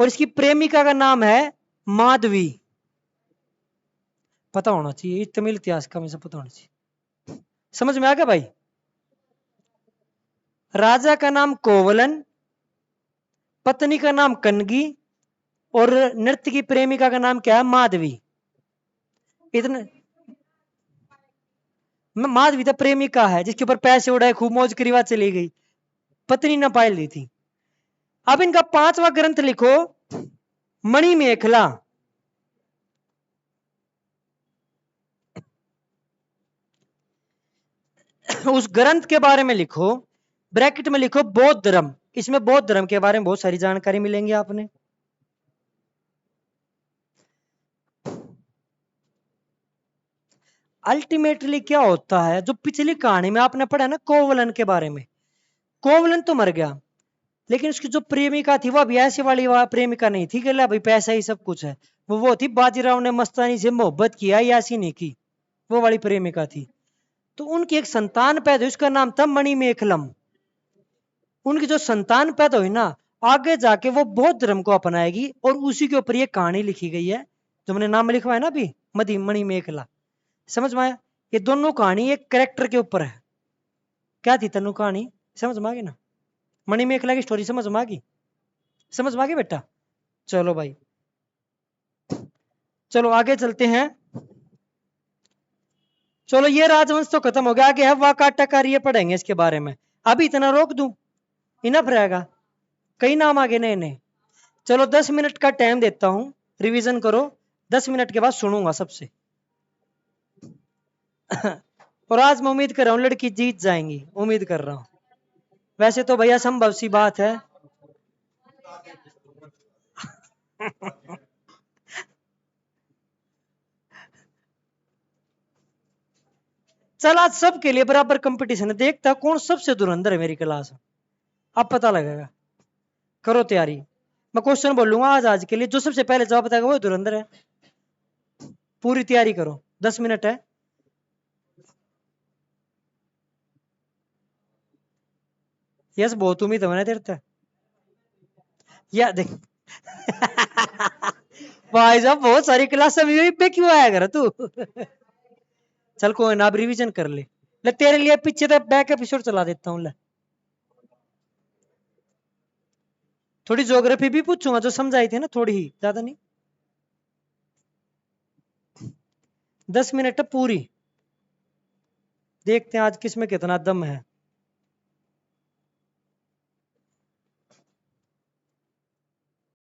और इसकी प्रेमिका का नाम है माधवी। पता होना चाहिए, तमिल इतिहास का हमेशा पता होना चाहिए। समझ में आ गया भाई? राजा का नाम कोवलन, पत्नी का नाम कन्नगी, और नृत्य की प्रेमिका का नाम क्या है? माधवी। इतने माधवी तो प्रेमिका है जिसके ऊपर पैसे उड़ाए, खूब मौज करीवा चली गई, पत्नी न पायल ली थी। अब इनका पांचवा ग्रंथ लिखो, मणिमेखला। उस ग्रंथ के बारे में लिखो, ब्रैकेट में लिखो बौद्ध धर्म। इसमें बौद्ध धर्म के बारे में बहुत सारी जानकारी मिलेंगी आपने। अल्टीमेटली क्या होता है, जो पिछली कहानी में आपने पढ़ा ना कोवलन के बारे में, कोवलन तो मर गया, लेकिन उसकी जो प्रेमिका थी वो अभी ऐसी वाली प्रेमिका नहीं थी कि भाई पैसा ही सब कुछ है। वो थी बाजीराव ने मस्तानी से मोहब्बत किया या ऐसी नहीं की, वो वाली प्रेमिका थी। तो उनकी एक संतान पैदा हुई, उसका नाम था मणिमेखलम। उनकी जो संतान पैदा हुई ना, आगे जाके वो बौद्ध धर्म को अपनाएगी, और उसी के ऊपर ये कहानी लिखी गई है जो मैंने नाम लिखवाया ना अभी, मणिमेखला। समझ में आया? ये दोनों कहानी एक कैरेक्टर के ऊपर है। क्या थी तनु कहानी, समझ में आ गई ना? मणिमेखला की स्टोरी समझ में आ गई? समझ में आ गई बेटा? चलो भाई, चलो आगे चलते हैं। चलो ये राजवंश तो खत्म हो गया, आगे है वाकाटक, ये पढ़ेंगे इसके बारे में। अभी इतना रोक दूं, इनफ रहेगा, कई नाम आगे नए नए। चलो 10 मिनट का टाइम देता हूं, रिवीजन करो, 10 मिनट के बाद सुनूंगा सबसे। और आज मैं उम्मीद कर रहा हूं लड़की जीत जाएंगी, उम्मीद कर रहा हूं। वैसे तो भैया संभव सी बात है। चल आज सबके लिए बराबर कंपटीशन है, देखता कौन सबसे धुरंधर है मेरी क्लास में, अब पता लगेगा। करो तैयारी, मैं क्वेश्चन बोलूंगा आज आज के लिए, जो सबसे पहले जवाब बताएगा वो धुरंधर है। पूरी तैयारी करो, 10 मिनट है। यस बहुत उम्मीद है मैंने तेरे से। या देख भाई साहब बहुत सारी क्लास में पे क्यों आया कर तू? चल कोई ना, अब रिवीजन कर ले। ले तेरे लिए पीछे तक बैक एपिसोड चला देता हूँ। ले थोड़ी ज्योग्राफी भी पूछूंगा, जो समझाई थी ना थोड़ी ही, ज्यादा नहीं। 10 मिनट पूरी, देखते हैं आज किसमें कितना दम है।